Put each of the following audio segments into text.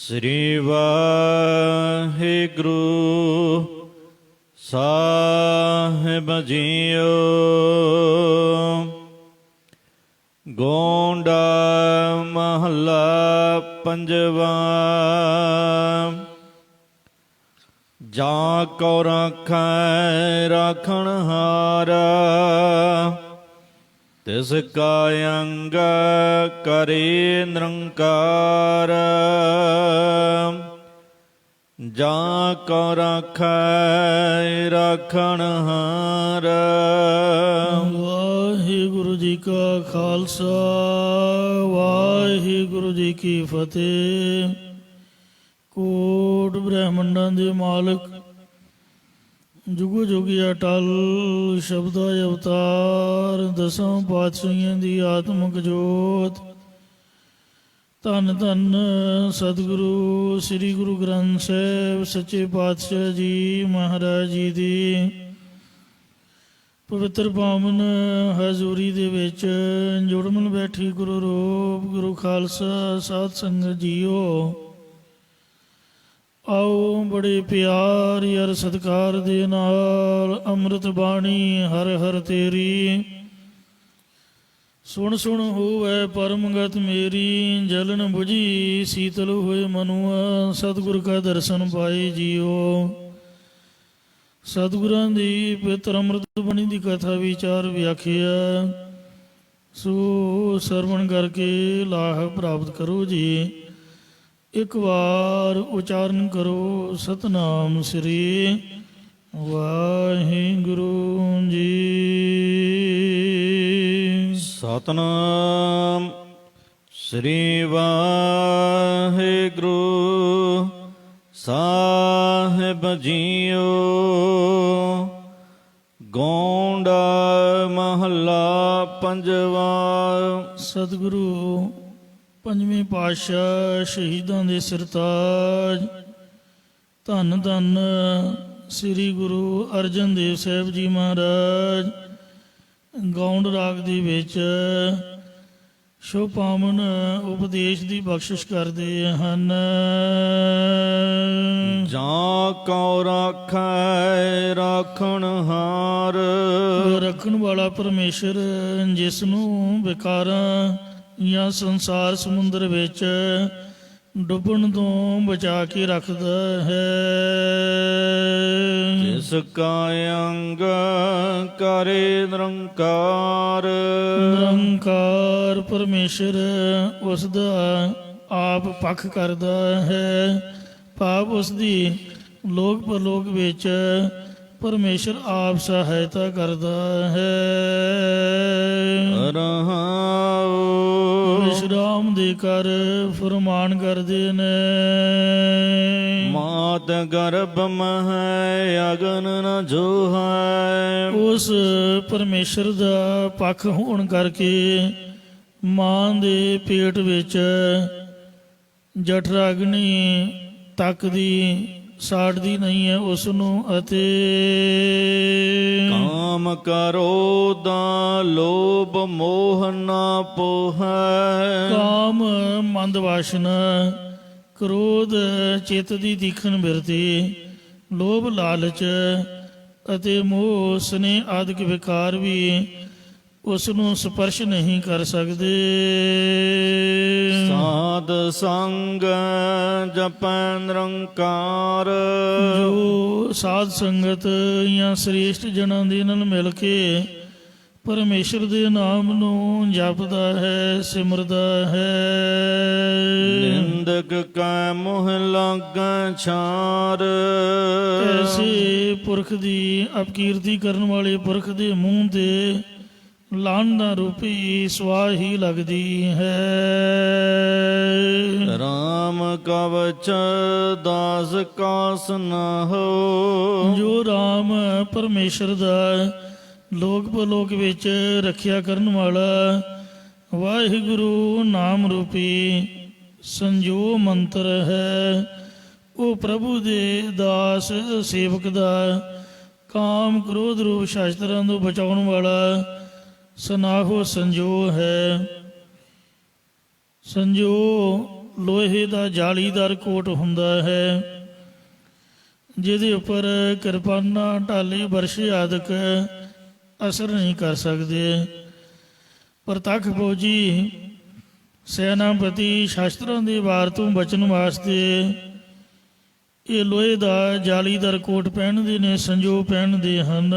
ਸ੍ਰੀ ਵਾਹਿਗੁਰੂ ਸਾਹਿਬ JIO. ਗੋਂਡਾ ਮਹੱਲਾ ਪੰਜਵਾ। ਜਾਂ ਕੋ ਰਾਖੈ ਰਾਖਣਹਾਰਾ, ਤਿਸ ਕਾ ਅੰਗ ਕਰੇ ਨਿਰੰਕਾਰ। ਜਾਂ ਕੋ ਰਾਖੈ ਰਾਖਣਹਾਰਾ। ਵਾਹਿਗੁਰੂ ਜੀ ਕਾ ਖਾਲਸਾ, ਵਾਹਿਗੁਰੂ ਜੀ ਕੀ ਫਤਿਹ। ਕੋਟ ਬ੍ਰਹਮੰਡਾਂ ਦੇ ਮਾਲਕ, ਜੁਗੋ ਜੁਗੀ ਅਟਲ ਸ਼ਬਦਾ ਅਵਤਾਰ, ਦਸਾਂ ਪਾਤਸ਼ਾਹੀਆਂ ਦੀ ਆਤਮਿਕ ਜੋਤ। ਧੰਨ ਧੰਨ ਸਤਿਗੁਰੂ ਸ੍ਰੀ ਗੁਰੂ ਗ੍ਰੰਥ ਸਾਹਿਬ ਸੱਚੇ ਪਾਤਸ਼ਾਹ ਜੀ ਮਹਾਰਾਜ ਜੀ ਦੀ ਪਵਿੱਤਰ ਪਾਵਨ ਹਜ਼ੂਰੀ ਦੇ ਵਿੱਚ ਜੁੜਮਨ ਬੈਠੀ ਗੁਰੂ ਰੂਪ ਗੁਰੂ ਖਾਲਸਾ ਸਾਧ ਸੰਗਤ ਜੀਓ। ਆਓ ਬੜੇ ਪਿਆਰ ਯਾਰ ਸਤਿਕਾਰ ਦੇ ਨਾਲ ਅੰਮ੍ਰਿਤ ਬਾਣੀ ਹਰ ਹਰ ਤੇਰੀ ਸੁਣ ਸੁਣ ਹੋਵੇ ਪਰਮਗਤ ਮੇਰੀ। ਜਲਨ ਬੁਝੀ ਸੀਤਲ ਹੋਏ ਮਨੁਆ, ਸਤਿਗੁਰ ਕਾ ਦਰਸ਼ਨ ਪਾਏ ਜੀਓ। ਸਤਿਗੁਰਾਂ ਦੀ ਪਵਿੱਤਰ ਅੰਮ੍ਰਿਤ ਬਾਣੀ ਦੀ ਕਥਾ ਵਿਚਾਰ ਵਿਆਖਿਆ ਸੋ ਸਰਵਣ ਕਰਕੇ ਲਾਭ ਪ੍ਰਾਪਤ ਕਰੋ ਜੀ। ਇੱਕ ਵਾਰ ਉਚਾਰਨ ਕਰੋ ਸਤਨਾਮ ਸ੍ਰੀ ਵਾਹਿਗੁਰੂ ਜੀ। ਸਤਨਾਮ ਸ੍ਰੀ ਵਾਹਿਗੁਰੂ ਸਾਹਿਬ ਜੀਓ। ਗੋਂਡਾ ਮਹੱਲਾ ਪੰਜਵਾ। ਸਤਿਗੁਰੂ ਪੰਜਵੇਂ ਪਾਤਸ਼ਾਹ ਸ਼ਹੀਦਾਂ ਦੇ ਸਿਰਤਾਜ ਧੰਨ ਧੰਨ ਸ੍ਰੀ ਗੁਰੂ ਅਰਜਨ ਦੇਵ ਸਾਹਿਬ ਜੀ ਮਹਾਰਾਜ ਗੌਂਡ ਰਾਗ ਦੇ ਵਿੱਚ ਸ਼ੁਭ ਪਾਵਨ ਉਪਦੇਸ਼ ਦੀ ਬਖਸ਼ਿਸ਼ ਕਰਦੇ ਹਨ। ਜਾਂ ਕਉ ਰਾਖੈ ਰਾਖਣਹਾਰ, ਰੱਖਣ ਵਾਲਾ ਪਰਮੇਸ਼ਰ ਜਿਸ ਨੂੰ ਵਿਕਾਰਾਂ ਜਾਂ ਸੰਸਾਰ ਸਮੁੰਦਰ ਵਿੱਚ ਡੁੱਬਣ ਤੋਂ ਬਚਾ ਕੇ ਰੱਖਦਾ ਹੈ। ਜਿਸ ਕਾ ਅੰਗ ਕਰੇ ਨਿਰੰਕਾਰ, ਨਿਰੰਕਾਰ ਪਰਮੇਸ਼ਰ ਉਸ ਦਾ ਆਪ ਪੱਖ ਕਰਦਾ ਹੈ। ਭਾਵ ਉਸ ਦੀ ਲੋਕ ਪਰਲੋਕ ਵਿੱਚ ਪਰਮੇਸ਼ਰ ਆਪ ਸਹਾਇਤਾ ਕਰਦਾ ਹੈ। ਰਹਾਉ ਵਿਸ਼ਰਾਮ ਦੇ ਕਰ ਫਰਮਾਨ ਕਰਦੇ ਨੇ। ਮਾਤ ਗਰਭ ਮਹਿ ਅਗਨ ਨ ਜੋਹੈ, ਉਸ ਪਰਮੇਸ਼ਰ ਦਾ ਪੱਖ ਹੋਣ ਕਰਕੇ ਮਾਂ ਦੇ ਪੇਟ ਵਿੱਚ ਜਠਰਾਗਨੀ ਤੱਕਦੀ ਸਾੜਦੀ ਨਹੀਂ ਹੈ ਉਸ ਨੂੰ। ਅਤੇ ਕਾਮ ਕਰੋ ਦਾ ਲੋਭ ਮੋਹ ਨਾ ਪੋਹੈ, ਕਾਮ ਮੰਦ ਵਾਸ਼ਨਾ, ਕ੍ਰੋਧ ਚਿੱਤ ਦੀ ਦੀਖਣ ਬਿਰਤੀ, ਲੋਭ ਲਾਲਚ ਅਤੇ ਮੋਹ ਸਨੇਹ ਆਦਿਕ ਵਿਕਾਰ ਵੀ ਉਸ ਨੂੰ ਸਪਰਸ਼ ਨਹੀਂ ਕਰ ਸਕਦੇ। ਸਾਧ ਸੰਗ ਜਪੈ ਨਿਰੰਕਾਰ, ਜੋ ਸਾਧ ਸੰਗਤ ਜਾਂ ਸ੍ਰੇਸ਼ਟ ਜਨਾਂ ਦੇ ਨਾਲ ਮਿਲ ਕੇ ਪਰਮੇਸ਼ਰ ਦੇ ਨਾਮ ਨੂੰ ਜਪਦਾ ਹੈ, ਸਿਮਰਦਾ ਹੈ। ਨਿੰਦਕ ਕੈ ਮੋਹ ਲਾਗੈ ਛਾਰ, ਐਸੇ ਪੁਰਖ ਦੀ ਅਪਕੀਰਤੀ ਕਰਨ ਵਾਲੇ ਪੁਰਖ ਦੇ ਮੂੰਹ ਤੇ ਲਾਹਨਤਾਂ ਰੂਪੀ ਸਵਾਹ ਹੀ ਲੱਗਦੀ ਹੈ। ਰਾਮ ਕਵਚ ਦਾਸ ਕਾ ਸੁਨਾਹੋ, ਜੋ ਰਾਮ ਪਰਮੇਸ਼ਰ ਦਾ ਲੋਕ ਪਰਲੋਕ ਵਿੱਚ ਰੱਖਿਆ ਕਰਨ ਵਾਲਾ ਵਾਹਿਗੁਰੂ ਨਾਮ ਰੂਪੀ ਸੰਜੋ ਮੰਤਰ ਹੈ, ਉਹ ਪ੍ਰਭੂ ਦੇ ਦਾਸ ਸੇਵਕ ਦਾ ਕਾਮ ਕ੍ਰੋਧ ਰੂਪ ਸ਼ਾਸਤਰਾਂ ਤੋਂ ਬਚਾਉਣ ਵਾਲਾ ਸਨਾਹੋ ਸੰਜੋ ਹੈ। ਸੰਜੋ ਲੋਹੇ ਦਾ ਜਾਲੀਦਾਰ ਕੋਟ ਹੁੰਦਾ ਹੈ, ਜਿਹਦੇ ਉੱਪਰ ਕਿਰਪਾਨਾਂ, ਢਾਲੇ, ਬਰਛੇ ਆਦਿਕ ਅਸਰ ਨਹੀਂ ਕਰ ਸਕਦੇ। ਪ੍ਰਤੱਖ ਫੌਜੀ ਸੈਨਾਪਤੀ ਸ਼ਾਸਤਰਾਂ ਦੀ ਵਾਰ ਤੋਂ ਬਚਣ ਵਾਸਤੇ ਇਹ ਲੋਹੇ ਦਾ ਜਾਲੀਦਾਰ ਕੋਟ ਪਹਿਨਦੇ ਨੇ, ਸੰਜੋ ਪਹਿਨਦੇ ਹਨ।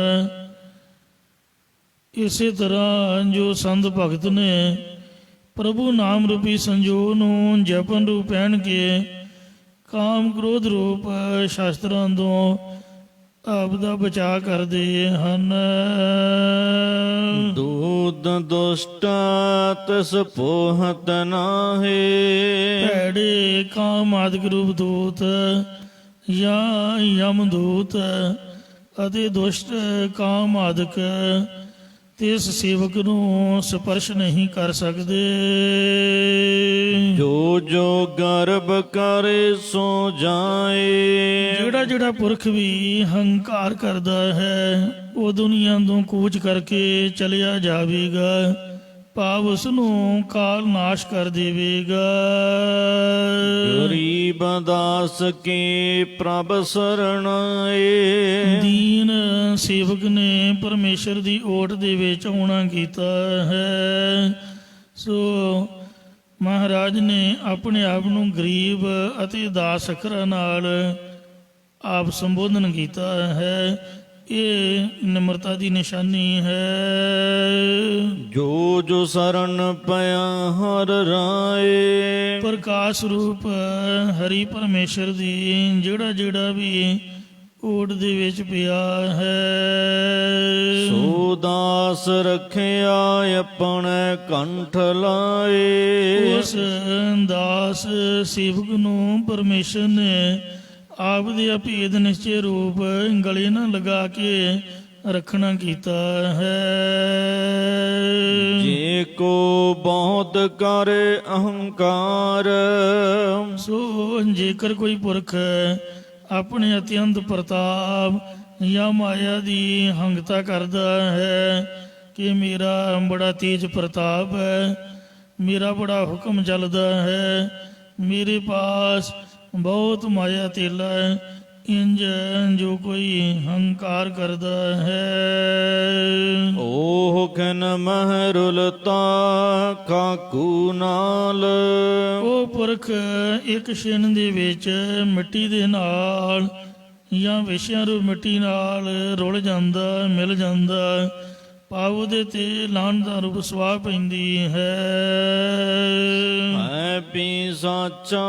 ਇਸੇ ਤਰ੍ਹਾਂ ਜੋ ਸੰਤ ਭਗਤ ਨੇ ਪ੍ਰਭੂ ਨਾਮ ਰੂਪੀ ਸੰਜੋ ਨੂੰ ਜਪਨ ਰੂਪ ਪਹਿਨ ਕੇ ਕਾਮ ਕ੍ਰੋਧ ਰੂਪ ਸ਼ਾਸਤਰਾਂ ਤੋਂ ਆਪ ਦਾ ਬਚਾਅ ਕਰਦੇ ਹਨ। ਦੂਤ ਦੁਸ਼ਟ ਤਿਸ ਪੋਹਤ ਨਾਹੀ, ਭੈੜੇ ਕਾਮ ਆਦਿਕ ਰੂਪ ਦੂਤ ਜਾਂ ਯਮ ਦੂਤ ਅਤੇ ਦੁਸ਼ਟ ਕਾਮ ਆਦਿਕ ਤਿਸ ਸੇਵਕ ਨੂੰ ਸਪਰਸ਼ ਨਹੀਂ ਕਰ ਸਕਦੇ। ਜੋ ਜੋ ਗਰਭ ਕਰੇ ਸੋ ਜਾਏ, ਜਿਹੜਾ ਜਿਹੜਾ ਪੁਰਖ ਵੀ ਹੰਕਾਰ ਕਰਦਾ ਹੈ ਉਹ ਦੁਨੀਆ ਤੋਂ ਕੂਚ ਕਰਕੇ ਚਲਿਆ ਜਾਵੇਗਾ, ਭਾਵ ਉਸ ਨੂੰ ਕਾਲ ਨਾਸ਼ ਕਰ ਦੇਵੇਗਾ। ਗਰੀਬ ਦਾਸ ਕੀ ਪ੍ਰਭ ਸਰਣ ਏ, ਦੀਨ ਸੇਵਕ ਨੇ ਪਰਮੇਸ਼ਰ ਦੀ ਓਟ ਦੇ ਵਿੱਚ ਆਉਣਾ ਕੀਤਾ ਹੈ। ਸੋ ਮਹਾਰਾਜ ਨੇ ਆਪਣੇ ਆਪ ਨੂੰ ਗਰੀਬ ਅਤੇ ਦਾਸ ਅੱਖਰਾਂ ਨਾਲ ਆਪ ਸੰਬੋਧਨ ਕੀਤਾ ਹੈ। ਇਹ ਨਿਮਰਤਾ ਦੀ ਨਿਸ਼ਾਨੀ ਹੈ। ਜੋ ਜੋ ਸਰਣ ਪਿਆ ਹਰ ਰਾਏ, ਪ੍ਰਕਾਸ਼ ਰੂਪ ਹਰੀ ਪਰਮੇਸ਼ਰ ਦੀ ਜਿਹੜਾ ਜਿਹੜਾ ਵੀ ਓਟ ਦੇ ਵਿੱਚ ਪਿਆ ਹੈ, ਸੋ ਦਾਸ ਰੱਖਿਆ ਆਪਣੇ ਕੰਠ ਲਾਏ। ਉਸ ਦਾਸ ਸੇਵਕ ਨੂੰ ਪਰਮੇਸ਼ਰ ਨੇ ਆਪ ਦੇ ਅਭੇਦ ਨਿਸ਼ਚੈ ਰੂਪ ਗਲੇ ਨਾਲ ਲਗਾ ਕੇ ਰੱਖਣਾ ਕੀਤਾ ਹੈ। ਜੇ ਕੋ ਬਹੁਤ ਕਰੇ ਅਹੰਕਾਰ, ਸੋ ਜੇਕਰ ਕੋਈ ਪੁਰਖ ਆਪਣੇ ਅਤਿਅੰਤ ਪ੍ਰਤਾਪ ਜਾਂ ਮਾਇਆ ਦੀ ਹੰਗਤਾ ਕਰਦਾ ਹੈ ਕਿ ਮੇਰਾ ਬੜਾ ਤੇਜ ਪ੍ਰਤਾਪ ਹੈ, ਮੇਰਾ ਬੜਾ ਹੁਕਮ ਚੱਲਦਾ ਹੈ, ਮੇਰੇ ਪਾਸ ਬਹੁਤ ਮਾਇਆ ਤੇਲਾ ਹੈ, ਇੰਜ ਜੋ ਕੋਈ ਹੰਕਾਰ ਕਰਦਾ ਹੈ, ਓਹ ਖਨ ਮਹਰੁਲਤਾ ਕਾਕੂ ਨਾਲ, ਉਹ ਪੁਰਖ ਇੱਕ ਛਿਣ ਦੇ ਵਿੱਚ ਮਿੱਟੀ ਦੇ ਨਾਲ ਜਾਂ ਵਿਸ਼ਿਆਂ ਰੂਪ ਮਿੱਟੀ ਨਾਲ ਰੁਲ ਜਾਂਦਾ, ਮਿਲ ਜਾਂਦਾ, ਭਾਵ ਉਹਦੇ ਤੇ ਲਾਹਣ ਦਾ ਰੂਪ ਸਵਾਹ ਪੈਂਦੀ ਹੈ। ਮੈਂ ਵੀ ਸਾਚਾ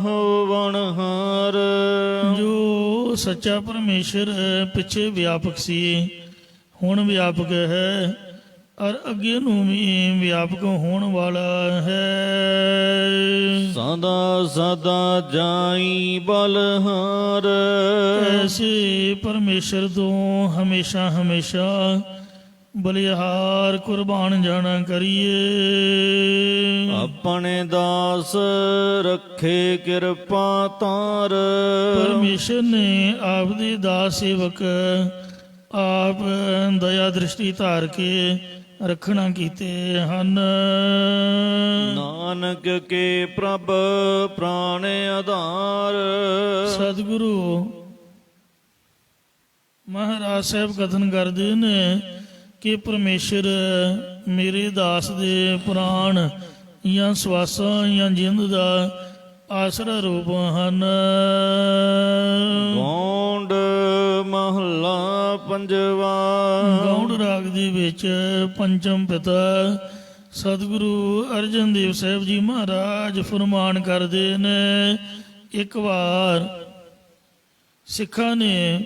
ਹੋਵਣ ਹਾਰ, ਜੋ ਸੱਚਾ ਪਰਮੇਸ਼ਰ ਪਿੱਛੇ ਵਿਆਪਕ ਸੀ, ਹੁਣ ਵਿਆਪਕ ਹੈ, ਔਰ ਅੱਗੇ ਨੂੰ ਵੀ ਵਿਆਪਕ ਹੋਣ ਵਾਲਾ ਹੈ। ਸਦਾ ਸਦਾ ਜਾਈ ਬਲਹਾਰ, ਐਸੇ ਪਰਮੇਸ਼ਰ ਤੋਂ ਹਮੇਸ਼ਾ ਹਮੇਸ਼ਾ ਬਲਿਹਾਰ ਕੁਰਬਾਨ ਜਾਣਾ ਕਰੀਏ। ਆਪਣੇ ਦਾਸ ਰੱਖੇ ਕਿਰਪਾ ਤਾਰ, ਪਰਮੇਸ਼ਰ ਨੇ ਆਪ ਦੇ ਦਾਸ ਸੇਵਕ ਆਪ ਦਇਆ ਦ੍ਰਿਸ਼ਟੀ ਧਾਰ ਕੇ ਰੱਖਣਾ ਕੀਤੇ ਹਨ। ਨਾਨਕ ਕੇ ਪ੍ਰਭ ਪ੍ਰਾਣ ਆਧਾਰ, ਸਤਿਗੁਰੂ ਮਹਾਰਾਜ ਸਾਹਿਬ ਕਥਨ ਕਰਦੇ ਨੇ ਕਿ ਪਰਮੇਸ਼ਰ ਮੇਰੇ ਦਾਸ ਦੇ ਪ੍ਰਾਣ ਜਾਂ ਸਵਾਸਾਂ ਜਾਂ ਜਿੰਦ ਦਾ ਆਸਰਾ ਰੂਪ ਹਨ। ਗੌਂਡ ਮਹੱਲਾ ਪੰਜਵਾ, ਗੌਂਡ ਰਾਗ ਦੇ ਵਿੱਚ ਪੰਚਮ ਪਿਤਾ ਸਤਿਗੁਰੂ ਅਰਜਨ ਦੇਵ ਸਾਹਿਬ ਜੀ ਮਹਾਰਾਜ ਫਰਮਾਨ ਕਰਦੇ ਨੇ, ਇੱਕ ਵਾਰ ਸਿੱਖਾਂ ਨੇ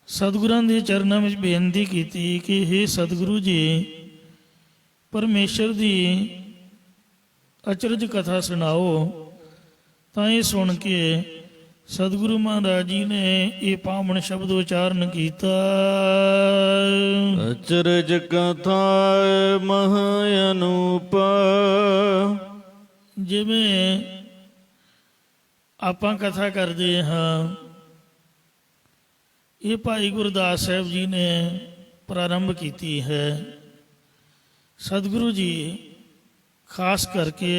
ਸਤਿਗੁਰਾਂ ਦੇ ਚਰਨਾਂ ਵਿੱਚ ਬੇਨਤੀ ਕੀਤੀ ਕਿ ਹੇ ਸਤਿਗੁਰੂ ਜੀ, ਪਰਮੇਸ਼ਰ ਦੀ ਅਚਰਜ ਕਥਾ ਸੁਣਾਓ। ਤਾਂ ਇਹ ਸੁਣ ਕੇ ਸਤਿਗੁਰੂ ਮਹਾਰਾਜ ਜੀ ਨੇ ਇਹ ਪਾਵਨ ਸ਼ਬਦ ਉਚਾਰਨ ਕੀਤਾ, ਅਚਰਜ ਕਥਾ ਮਹਾ ਅਨੂਪ। ਜਿਵੇਂ ਆਪਾਂ ਕਥਾ ਕਰਦੇ ਹਾਂ, ਇਹ ਭਾਈ ਗੁਰਦਾਸ ਸਾਹਿਬ ਜੀ ਨੇ ਪ੍ਰਾਰੰਭ ਕੀਤੀ ਹੈ। ਸਤਿਗੁਰੂ ਜੀ ਖਾਸ ਕਰਕੇ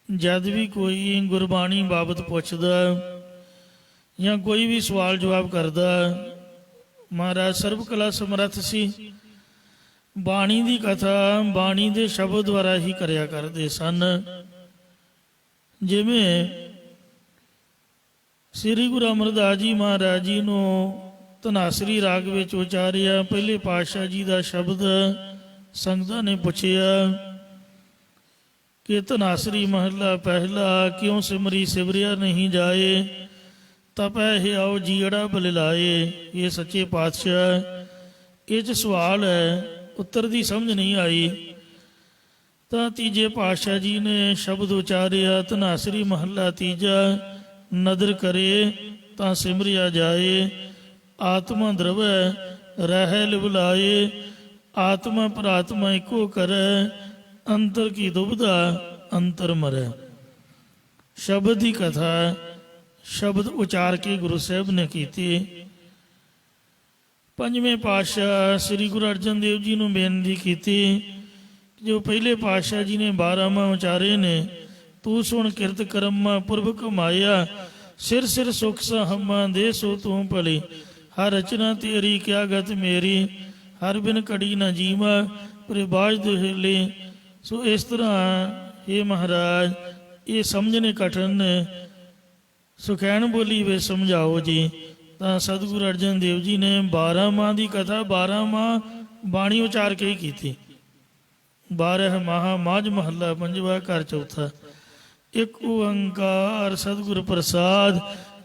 ਜਦ ਵੀ ਕੋਈ ਗੁਰਬਾਣੀ ਬਾਬਤ ਪੁੱਛਦਾ ਜਾਂ ਕੋਈ ਵੀ ਸਵਾਲ ਜਵਾਬ ਕਰਦਾ, ਮਹਾਰਾਜ ਸਰਬ ਕਲਾ ਸਮਰੱਥ ਸੀ। ਬਾਣੀ ਦੀ ਕਥਾ ਬਾਣੀ ਦੇ ਸ਼ਬਦ ਦੁਆਰਾ ਹੀ ਕਰਿਆ ਕਰਦੇ ਸਨ। ਜਿਵੇਂ ਸ੍ਰੀ ਗੁਰੂ ਅਮਰਦਾਸ ਜੀ ਮਹਾਰਾਜ ਜੀ ਨੂੰ ਧਨਾਸਰੀ ਰਾਗ ਵਿੱਚ ਉਚਾਰਿਆ ਪਹਿਲੇ ਪਾਤਸ਼ਾਹ ਜੀ ਦਾ ਸ਼ਬਦ ਸੰਗਤਾਂ ਨੇ ਪੁੱਛਿਆ ਕਿ ਧਨਾਸਰੀ ਮਹਲਾ ਪਹਿਲਾ, ਕਿਉਂ ਸਿਮਰੀ ਸਿਮਰਿਆ ਨਹੀਂ ਜਾਏ, ਤਪੈ ਆਓ ਜੀੜਾ ਬਲਿਲਾਏ। ਇਹ ਸੱਚੇ ਪਾਤਸ਼ਾਹ, ਇਹ 'ਚ ਸਵਾਲ ਹੈ, ਉੱਤਰ ਦੀ ਸਮਝ ਨਹੀਂ ਆਈ। ਤਾਂ ਤੀਜੇ ਪਾਤਸ਼ਾਹ ਜੀ ਨੇ ਸ਼ਬਦ ਉਚਾਰਿਆ ਧਨਾਸਰੀ ਮਹੱਲਾ ਤੀਜਾ, ਨਦਰ ਕਰੇ ਤਾਂ ਸਿਮਰਿਆ ਜਾਏ, ਆਤਮਾ ਦਰਵੈ ਰਹਿ ਲਿਵਲਾਏ, ਆਤਮਾ ਪ੍ਰਾਤਮਾ ਇੱਕੋ ਕਰੈ, ਅੰਤਰ ਕੀ ਦੁਬਿਧਾ ਅੰਤਰ ਮਰੈ। ਸ਼ਬਦ ਦੀ ਕਥਾ ਸ਼ਬਦ ਉਚਾਰ ਕੇ ਗੁਰੂ ਸਾਹਿਬ ਨੇ ਕੀਤੀ। ਪੰਜਵੇਂ ਪਾਤਸ਼ਾਹ ਸ੍ਰੀ ਗੁਰੂ ਅਰਜਨ ਦੇਵ ਜੀ ਨੂੰ ਬੇਨਤੀ ਕੀਤੀ, ਜੋ ਪਹਿਲੇ ਪਾਤਸ਼ਾਹ ਜੀ ਨੇ 12ਵਾਂ ਉਚਾਰੇ ਨੇ, ਤੂੰ ਸੁਣ ਕਿਰਤ ਕਰਮਾ ਪੁਰਬ ਕਮਾਇਆ, ਸਿਰ ਸਿਰ ਸੁਖ ਸਹਮਾ ਦੇ ਸੋ ਤੂੰ ਭਲੀ, ਹਰ ਰਚਨਾ ਤੇਰੀ ਕਿਆ ਗਤ ਮੇਰੀ, ਹਰ ਬਿਨ ਘੜੀ ਨਾ ਜੀਵਾ ਪ੍ਰਭਾਜ ਦੁਹੇਲੇ। ਸੋ ਇਸ ਤਰ੍ਹਾਂ ਇਹ ਮਹਾਰਾਜ ਇਹ ਸਮਝਣੇ ਕਠਨ ਨੇ, ਸੁਖੈਣ ਬੋਲੀ ਵੇ ਸਮਝਾਓ ਜੀ। ਤਾਂ ਸਤਿਗੁਰੂ ਅਰਜਨ ਦੇਵ ਜੀ ਨੇ 12ਵਾਂ ਦੀ ਕਥਾ 12ਵਾਂ ਬਾਣੀ ਉਚਾਰ ਕੇ ਹੀ ਕੀਤੀ। 12 ਮਹਾ ਮਾਝ ਮਹੱਲਾ ਪੰਜਵਾ ਘਰ ਚੌਥਾ। ਇੱਕ ਓੰਕਾਰ ਸਤਿਗੁਰ ਪ੍ਰਸਾਦ,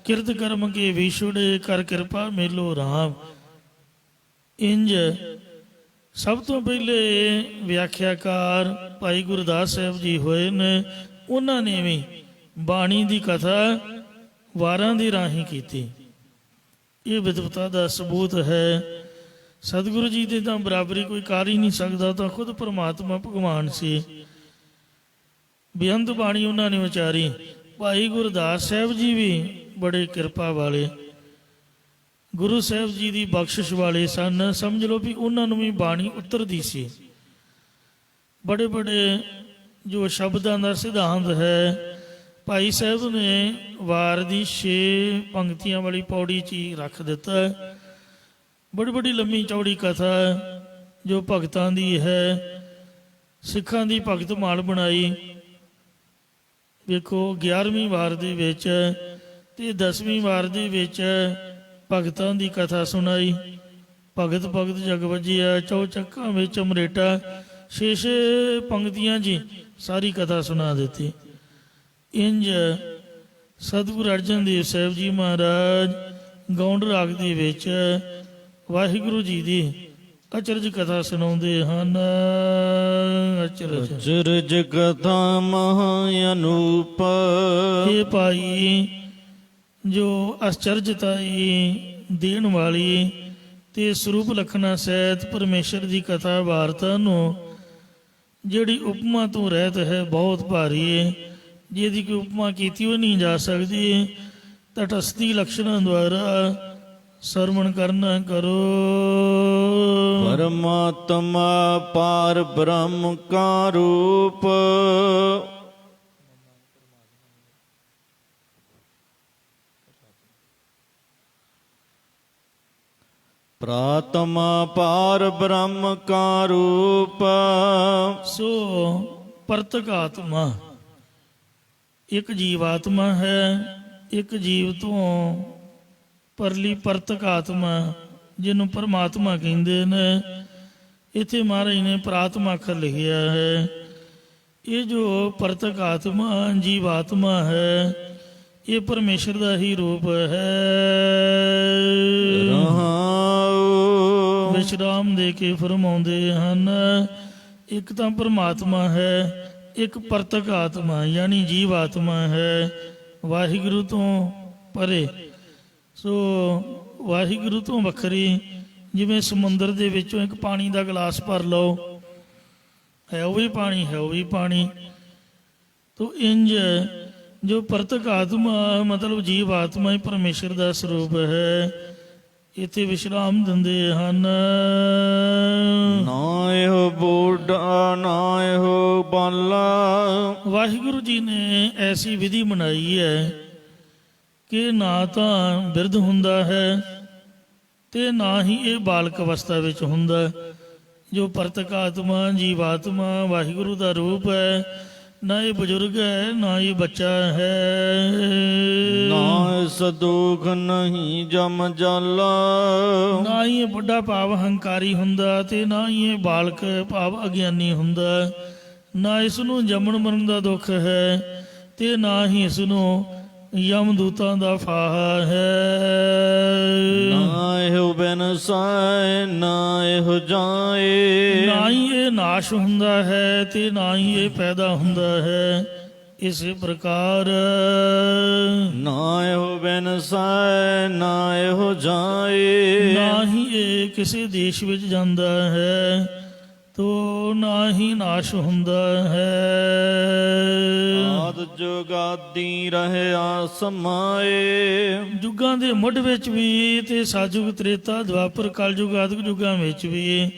ਕਿਰਤ ਕਰਮ ਕੇ ਵਿਛੁੜੇ ਕਰ ਕਿਰਪਾ ਮੇਲੋ ਰਾਮ। ਇੰਜ ਸਭ ਤੋਂ ਪਹਿਲੇ ਵਿਆਖਿਆਕਾਰ ਭਾਈ ਗੁਰਦਾਸ ਸਾਹਿਬ ਜੀ ਹੋਏ ਨੇ, ਉਹਨਾਂ ਨੇ ਵੀ ਬਾਣੀ ਦੀ ਕਥਾ ਵਾਰਾਂ ਦੇ ਰਾਹੀਂ ਕੀਤੀ। ਇਹ ਵਿਦਵਤਾ ਦਾ ਸਬੂਤ ਹੈ। ਸਤਿਗੁਰੂ ਜੀ ਦੇ ਤਾਂ ਬਰਾਬਰੀ ਕੋਈ ਕਰ ਹੀ ਨਹੀਂ ਸਕਦਾ, ਤਾਂ ਖੁਦ ਪਰਮਾਤਮਾ ਭਗਵਾਨ ਸੀ। ਬੇਅੰਤ ਬਾਣੀ ਉਹਨਾਂ ਨੇ ਉਚਾਰੀ। ਭਾਈ ਗੁਰਦਾਸ ਸਾਹਿਬ ਜੀ ਵੀ ਬੜੇ ਕਿਰਪਾ ਵਾਲੇ, ਗੁਰੂ ਸਾਹਿਬ ਜੀ ਦੀ ਬਖਸ਼ਿਸ਼ ਵਾਲੇ ਸਨ। ਸਮਝ ਲਓ ਵੀ ਉਹਨਾਂ ਨੂੰ ਵੀ ਬਾਣੀ ਉਤਰਦੀ ਸੀ। ਬੜੇ ਬੜੇ ਜੋ ਸ਼ਬਦਾਂ ਦਾ ਸਿਧਾਂਤ ਹੈ, ਭਾਈ ਸਾਹਿਬ ਨੇ ਵਾਰ ਦੀ 6 ਪੰਕਤੀਆਂ ਵਾਲੀ ਪੌੜੀ 'ਚ ਹੀ ਰੱਖ ਦਿੱਤਾ। ਬੜੀ ਬੜੀ ਲੰਮੀ ਚੌੜੀ ਕਥਾ ਜੋ ਭਗਤਾਂ ਦੀ ਹੈ, ਸਿੱਖਾਂ ਦੀ ਭਗਤ ਮਾਲ ਬਣਾਈ। ਵੇਖੋ 11ਵੀਂ ਵਾਰ ਦੇ ਵਿੱਚ ਤੇ 10ਵੀਂ ਵਾਰ ਦੇ ਵਿੱਚ ਭਗਤਾਂ ਦੀ ਕਥਾ ਸੁਣਾਈ। ਭਗਤ ਭਗਤ ਜਗ ਵਜਿਆ, ਚੌਚੱਕਾਂ ਵਿੱਚ ਅਮਰੇਟਾ, 6 ਪੰਕਤੀਆਂ ਜੀ ਸਾਰੀ ਕਥਾ ਸੁਣਾ ਦਿੱਤੀ। ਇੰਜ ਸਤਿਗੁਰੂ ਅਰਜਨ ਦੇਵ ਸਾਹਿਬ ਜੀ ਮਹਾਰਾਜ ਗੌਂਡ ਰਾਗ ਦੇ ਵਿੱਚ ਵਾਹਿਗੁਰੂ ਜੀ ਦੀ ਅਚਰਜ ਕਥਾ ਸੁਣਾਉਂਦੇ ਹਨ। ਅਚਰਜ ਕਥਾ ਮਹਾ ਅਨੂਪ। ਇਹ ਭਾਈ ਜੋ ਅਚਰਜਤਾਈ ਦੇਣ ਵਾਲੀ ਤੇ ਸਰੂਪ ਲਖਣਾ ਸਹਿਤ ਪਰਮੇਸ਼ਰ ਦੀ ਕਥਾ ਵਾਰਤਾ ਨੂੰ ਜਿਹੜੀ ਉਪਮਾ ਤੋਂ ਰਹਿਤ ਹੈ, ਬਹੁਤ ਭਾਰੀ ਹੈ। ਜਿਹਦੀ ਕੋਈ ਉਪਮਾ ਕੀਤੀ ਉਹ ਨਹੀਂ ਜਾ ਸਕਦੀ। ਤਟਸਥੀ ਲਕਸ਼ਣਾਂ ਦੁਆਰਾ ਸਰਵਣ ਕਰਨਾ ਕਰੋ। ਪਰਮਾਤਮਾ ਪਾਰ ਬ੍ਰਹਮ ਕਾ ਰੂਪ, ਪ੍ਰਾਤਮਾ ਪਾਰ ਬ੍ਰਹਮ ਕਾ ਰੂਪ। ਸੋ ਪਰਤਕ ਆਤਮਾ ਇੱਕ ਜੀਵ ਆਤਮਾ ਹੈ, ਇੱਕ ਜੀਵ ਤੋਂ ਪਰਲੀ ਪਰਤਕ ਆਤਮਾ ਜਿਹਨੂੰ ਪਰਮਾਤਮਾ ਕਹਿੰਦੇ ਨੇ। ਇੱਥੇ ਮਹਾਰਾਜ ਨੇ ਪ੍ਰਾਤਮਾ ਅੱਖਰ ਲਿਖਿਆ ਹੈ। ਇਹ ਜੋ ਪਰਤਕ ਆਤਮਾ ਜੀਵ ਆਤਮਾ ਹੈ, ਇਹ ਪਰਮੇਸ਼ਰ ਦਾ ਹੀ ਰੂਪ ਹੈ। ਵਿਸ਼ਰਾਮ ਦੇ ਕੇ ਫਰਮਾਉਂਦੇ ਹਨ, ਇੱਕ ਤਾਂ ਪਰਮਾਤਮਾ ਹੈ, ਇੱਕ ਪਰਤਕ ਆਤਮਾ ਯਾਨੀ ਜੀਵ ਆਤਮਾ ਹੈ, ਵਾਹਿਗੁਰੂ ਤੋਂ ਪਰੇ। ਸੋ ਵਾਹਿਗੁਰੂ ਤੋਂ ਵੱਖਰੀ, ਜਿਵੇਂ ਸਮੁੰਦਰ ਦੇ ਵਿੱਚੋਂ ਇੱਕ ਪਾਣੀ ਦਾ ਗਲਾਸ ਭਰ ਲਓ, ਹੈ ਉਹ ਵੀ ਪਾਣੀ, ਹੈ ਉਹ ਵੀ ਪਾਣੀ। ਤੋ ਇੰਜ ਜੋ ਪਰਤਕ ਆਤਮਾ ਮਤਲਬ ਜੀਵ ਆਤਮਾ ਹੀ ਪਰਮੇਸ਼ਰ ਦਾ ਸਰੂਪ ਹੈ। ਇੱਥੇ ਵਿਸ਼ਰਾਮ ਦਿੰਦੇ ਹਨ। ਨਾ ਇਹੋ ਬੁੱਢਾ ਨਾ ਇਹੋ ਬਾਲਾ, ਵਾਹਿਗੁਰੂ ਜੀ ਨੇ ਐਸੀ ਵਿਧੀ ਬਣਾਈ ਹੈ ਕਿ ਨਾ ਤਾਂ ਬਿਰਧ ਹੁੰਦਾ ਹੈ ਤੇ ਨਾ ਹੀ ਇਹ ਬਾਲਕ ਅਵਸਥਾ ਵਿੱਚ ਹੁੰਦਾ। ਜੋ ਪ੍ਰਤਕ ਆਤਮਾ ਜੀਵਾਤਮਾ ਵਾਹਿਗੁਰੂ ਦਾ ਰੂਪ ਹੈ, ਨਾ ਇਹ ਬਜ਼ੁਰਗ ਹੈ ਨਾ ਇਹ ਬੱਚਾ ਹੈ। ਨਾ ਇਸ ਦੁਖ ਨਹੀਂ ਜਮ ਜਾਲਾ, ਨਾ ਹੀ ਇਹ ਬੁੱਢਾ ਭਾਵ ਹੰਕਾਰੀ ਹੁੰਦਾ ਤੇ ਨਾ ਹੀ ਇਹ ਬਾਲਕ ਭਾਵ ਅਗਿਆਨੀ ਹੁੰਦਾ। ਨਾ ਇਸ ਨੂੰ ਜੰਮਣ ਮਰਨ ਦਾ ਦੁੱਖ ਹੈ ਤੇ ਨਾ ਹੀ ਇਸ ਨੂੰ ਯਮਦੂਤਾਂ ਦਾ ਫਾਹਾ ਹੈ। ਨਾ ਇਹੋ ਬਿਨਸਾਏ ਨਾ ਇਹੋ ਜਾਏ, ਨਾ ਹੀ ਇਹ ਨਾਸ਼ ਹੁੰਦਾ ਹੈ ਤੇ ਨਾ ਹੀ ਇਹ ਪੈਦਾ ਹੁੰਦਾ ਹੈ। ਇਸੇ ਪ੍ਰਕਾਰ ਨਾ ਇਹੋ ਬਿਨਸਾਏ ਨਾ ਇਹੋ ਜਾਏ, ਨਾ ਹੀ ਇਹ ਕਿਸੇ ਦੇਸ਼ ਵਿੱਚ ਜਾਂਦਾ ਹੈ ਤੋ ਨਾ ਹੀ ਨਾਸ਼ ਹੁੰਦਾ ਹੈ। ਆਦ ਜੁਗਾਦੀ ਰਹਿਆ ਸਮਾਏ, ਯੁੱਗਾਂ ਦੇ ਮੁੱਢ ਵਿੱਚ ਵੀ ਤੇ ਸਾਜੁਗ ਤ੍ਰੇਤਾ ਦੁਆਪਰ ਕਲਯੁਗ ਆਦਿਕ ਯੁੱਗਾਂ ਵਿੱਚ ਵੀ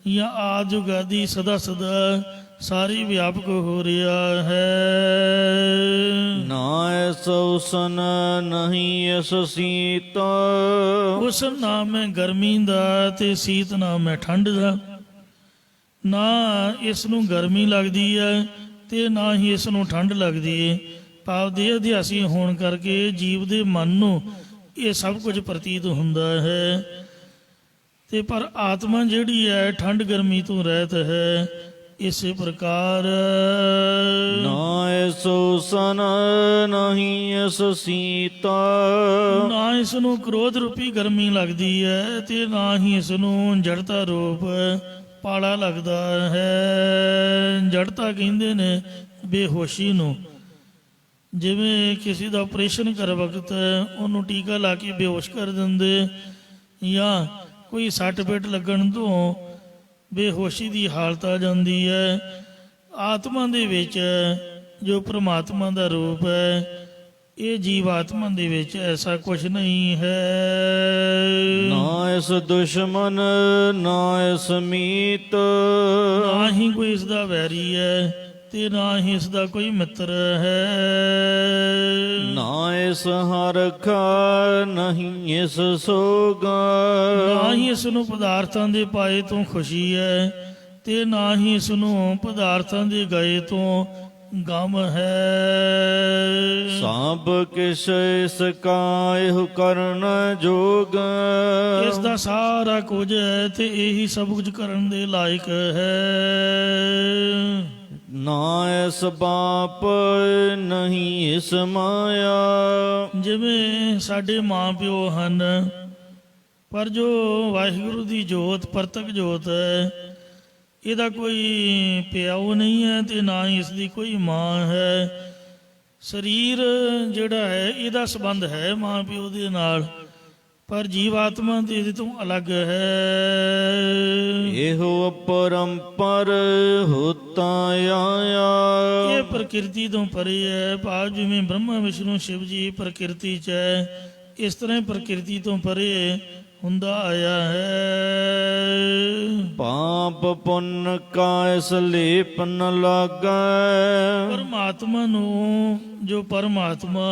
ਜਾਂ ਆਦਿ ਯੁਗ ਆਦਿ ਸਦਾ ਸਦਾ ਸਾਰੀ ਵਿਆਪਕ ਹੋ ਰਿਹਾ ਹੈ। ਨਾ ਐਸ ਉਸਨ ਨਹੀਂ ਐਸ ਸੀਤ, ਉਸ ਨਾਮ ਹੈ ਗਰਮੀ ਦਾ ਤੇ ਸੀਤ ਨਾਮ ਹੈ ਠੰਡ ਦਾ। ਨਾ ਇਸ ਨੂੰ ਗਰਮੀ ਲੱਗਦੀ ਹੈ ਤੇ ਨਾ ਹੀ ਇਸ ਨੂੰ ਠੰਡ ਲੱਗਦੀ ਹੈ। ਭਾਵ ਦੇ ਅਧਿਆਸੀ ਹੋਣ ਕਰਕੇ ਜੀਵ ਦੇ ਮਨ ਨੂੰ ਇਹ ਸਭ ਕੁਝ ਪ੍ਰਤੀਤ ਹੁੰਦਾ ਹੈ ਤੇ ਪਰ ਆਤਮਾ ਜਿਹੜੀ ਹੈ ਠੰਡ ਗਰਮੀ ਤੋਂ ਰਹਿਤ ਹੈ। ਇਸੇ ਪ੍ਰਕਾਰ ਨਾ ਐਸ ਉਸਨ ਨਹੀਂ ਐਸ ਸੀਤ, ਨਾ ਇਸ ਨੂੰ ਕ੍ਰੋਧ ਰੂਪੀ ਗਰਮੀ ਲੱਗਦੀ ਹੈ ਤੇ ਨਾ ਹੀ ਇਸ ਨੂੰ ਜੜਤਾ ਰੂਪ ਪਾਲਾ ਲੱਗਦਾ ਹੈ। ਜੜਤਾ ਕਹਿੰਦੇ ਨੇ ਬੇਹੋਸ਼ੀ ਨੂੰ। ਜਿਵੇਂ ਕਿਸੇ ਦਾ ਆਪਰੇਸ਼ਨ ਕਰ ਵਕਤ ਉਹਨੂੰ ਟੀਕਾ ਲਾ ਕੇ ਬੇਹੋਸ਼ ਕਰ ਦਿੰਦੇ, ਜਾਂ ਕੋਈ ਸੱਟ ਪੇਟ ਲੱਗਣ ਤੋਂ ਬੇਹੋਸ਼ੀ ਦੀ ਹਾਲਤ ਆ ਜਾਂਦੀ ਹੈ। ਆਤਮਾ ਦੇ ਵਿੱਚ ਜੋ ਪ੍ਰਮਾਤਮਾ ਦਾ ਰੂਪ ਹੈ, ਇਹ ਜੀਵ ਆਤਮਾ ਦੇ ਵਿੱਚ ਐਸਾ ਕੁਝ ਨਹੀਂ ਹੈ। ਨਾ ਇਸ ਦੁਸ਼ਮਨ ਨਾ ਇਸ ਮੀਤ, ਨਾ ਹੀ ਕੋਈ ਇਸ ਦਾ ਵੈਰੀ ਹੈ ਤੇ ਨਾ ਹੀ ਇਸ ਦਾ ਕੋਈ ਮਿੱਤਰ ਹੈ। ਨਾ ਇਸ ਹਰਖ ਨਹੀਂ ਇਸ ਸੋਗ, ਨਾ ਹੀ ਇਸ ਨੂੰ ਪਦਾਰਥਾਂ ਦੇ ਪਾਏ ਤੋਂ ਖੁਸ਼ੀ ਹੈ ਤੇ ਨਾ ਹੀ ਇਸ ਨੂੰ ਪਦਾਰਥਾਂ ਦੇ ਗਏ ਤੋਂ ਗਮ ਹੈ। ਸਭ ਕਿਛ ਇਸ ਕਾ ਇਹੋ ਕਰਨ ਜੋਗ, ਇਸ ਦਾ ਸਾਰਾ ਕੁਝ ਹੈ ਤੇ ਇਹੀ ਸਭ ਕੁਝ ਕਰਨ ਦੇ ਲਾਇਕ ਹੈ। ਨਾ ਇਸ ਬਾਪ ਨਹੀਂ ਇਸ ਮਾਇਆ, ਜਿਵੇਂ ਸਾਡੇ ਮਾਂ ਪਿਓ ਹਨ, ਪਰ ਜੋ ਵਾਹਿਗੁਰੂ ਦੀ ਜੋਤ ਪ੍ਰਤੱਖ ਜੋਤ ਹੈ, ਇਹਦਾ ਕੋਈ ਪਿਓ ਨਹੀਂ ਹੈ ਤੇ ਨਾ ਹੀ ਇਸ ਦੀ ਕੋਈ ਮਾਂ ਹੈ। ਸਰੀਰ ਜਿਹੜਾ ਹੈ ਇਹਦਾ ਸੰਬੰਧ ਹੈ ਮਾਂ ਪਿਓ ਦੇ ਨਾਲ, ਪਰ ਜੀਵ ਆਤਮਾ ਤੇ ਇਹਦੇ ਤੋਂ ਅਲੱਗ ਹੈ। ਇਹੋ ਅਪਰੰਪਰ ਹੋਤਾ ਆਇਆ, ਇਹ ਪ੍ਰਕਿਰਤੀ ਤੋਂ ਪਰੇ ਹੈ। ਭਾਵ ਜਿਵੇਂ ਬ੍ਰਹਮਾ ਵਿਸ਼ਨੂੰ ਸ਼ਿਵ ਜੀ ਪ੍ਰਕਿਰਤੀ 'ਚ ਹੈ, ਇਸ ਤਰ੍ਹਾਂ ਪ੍ਰਕਿਰਤੀ ਤੋਂ ਪਰੇ ਹੁੰਦਾ ਆਇਆ ਹੈ। ਪਾਪ ਪੁੰਨ ਕਾ ਇਸ ਲੇਪ ਨ ਲਾਗੈ, ਪਰਮਾਤਮਾ ਨੂੰ ਜੋ ਪਰਮਾਤਮਾ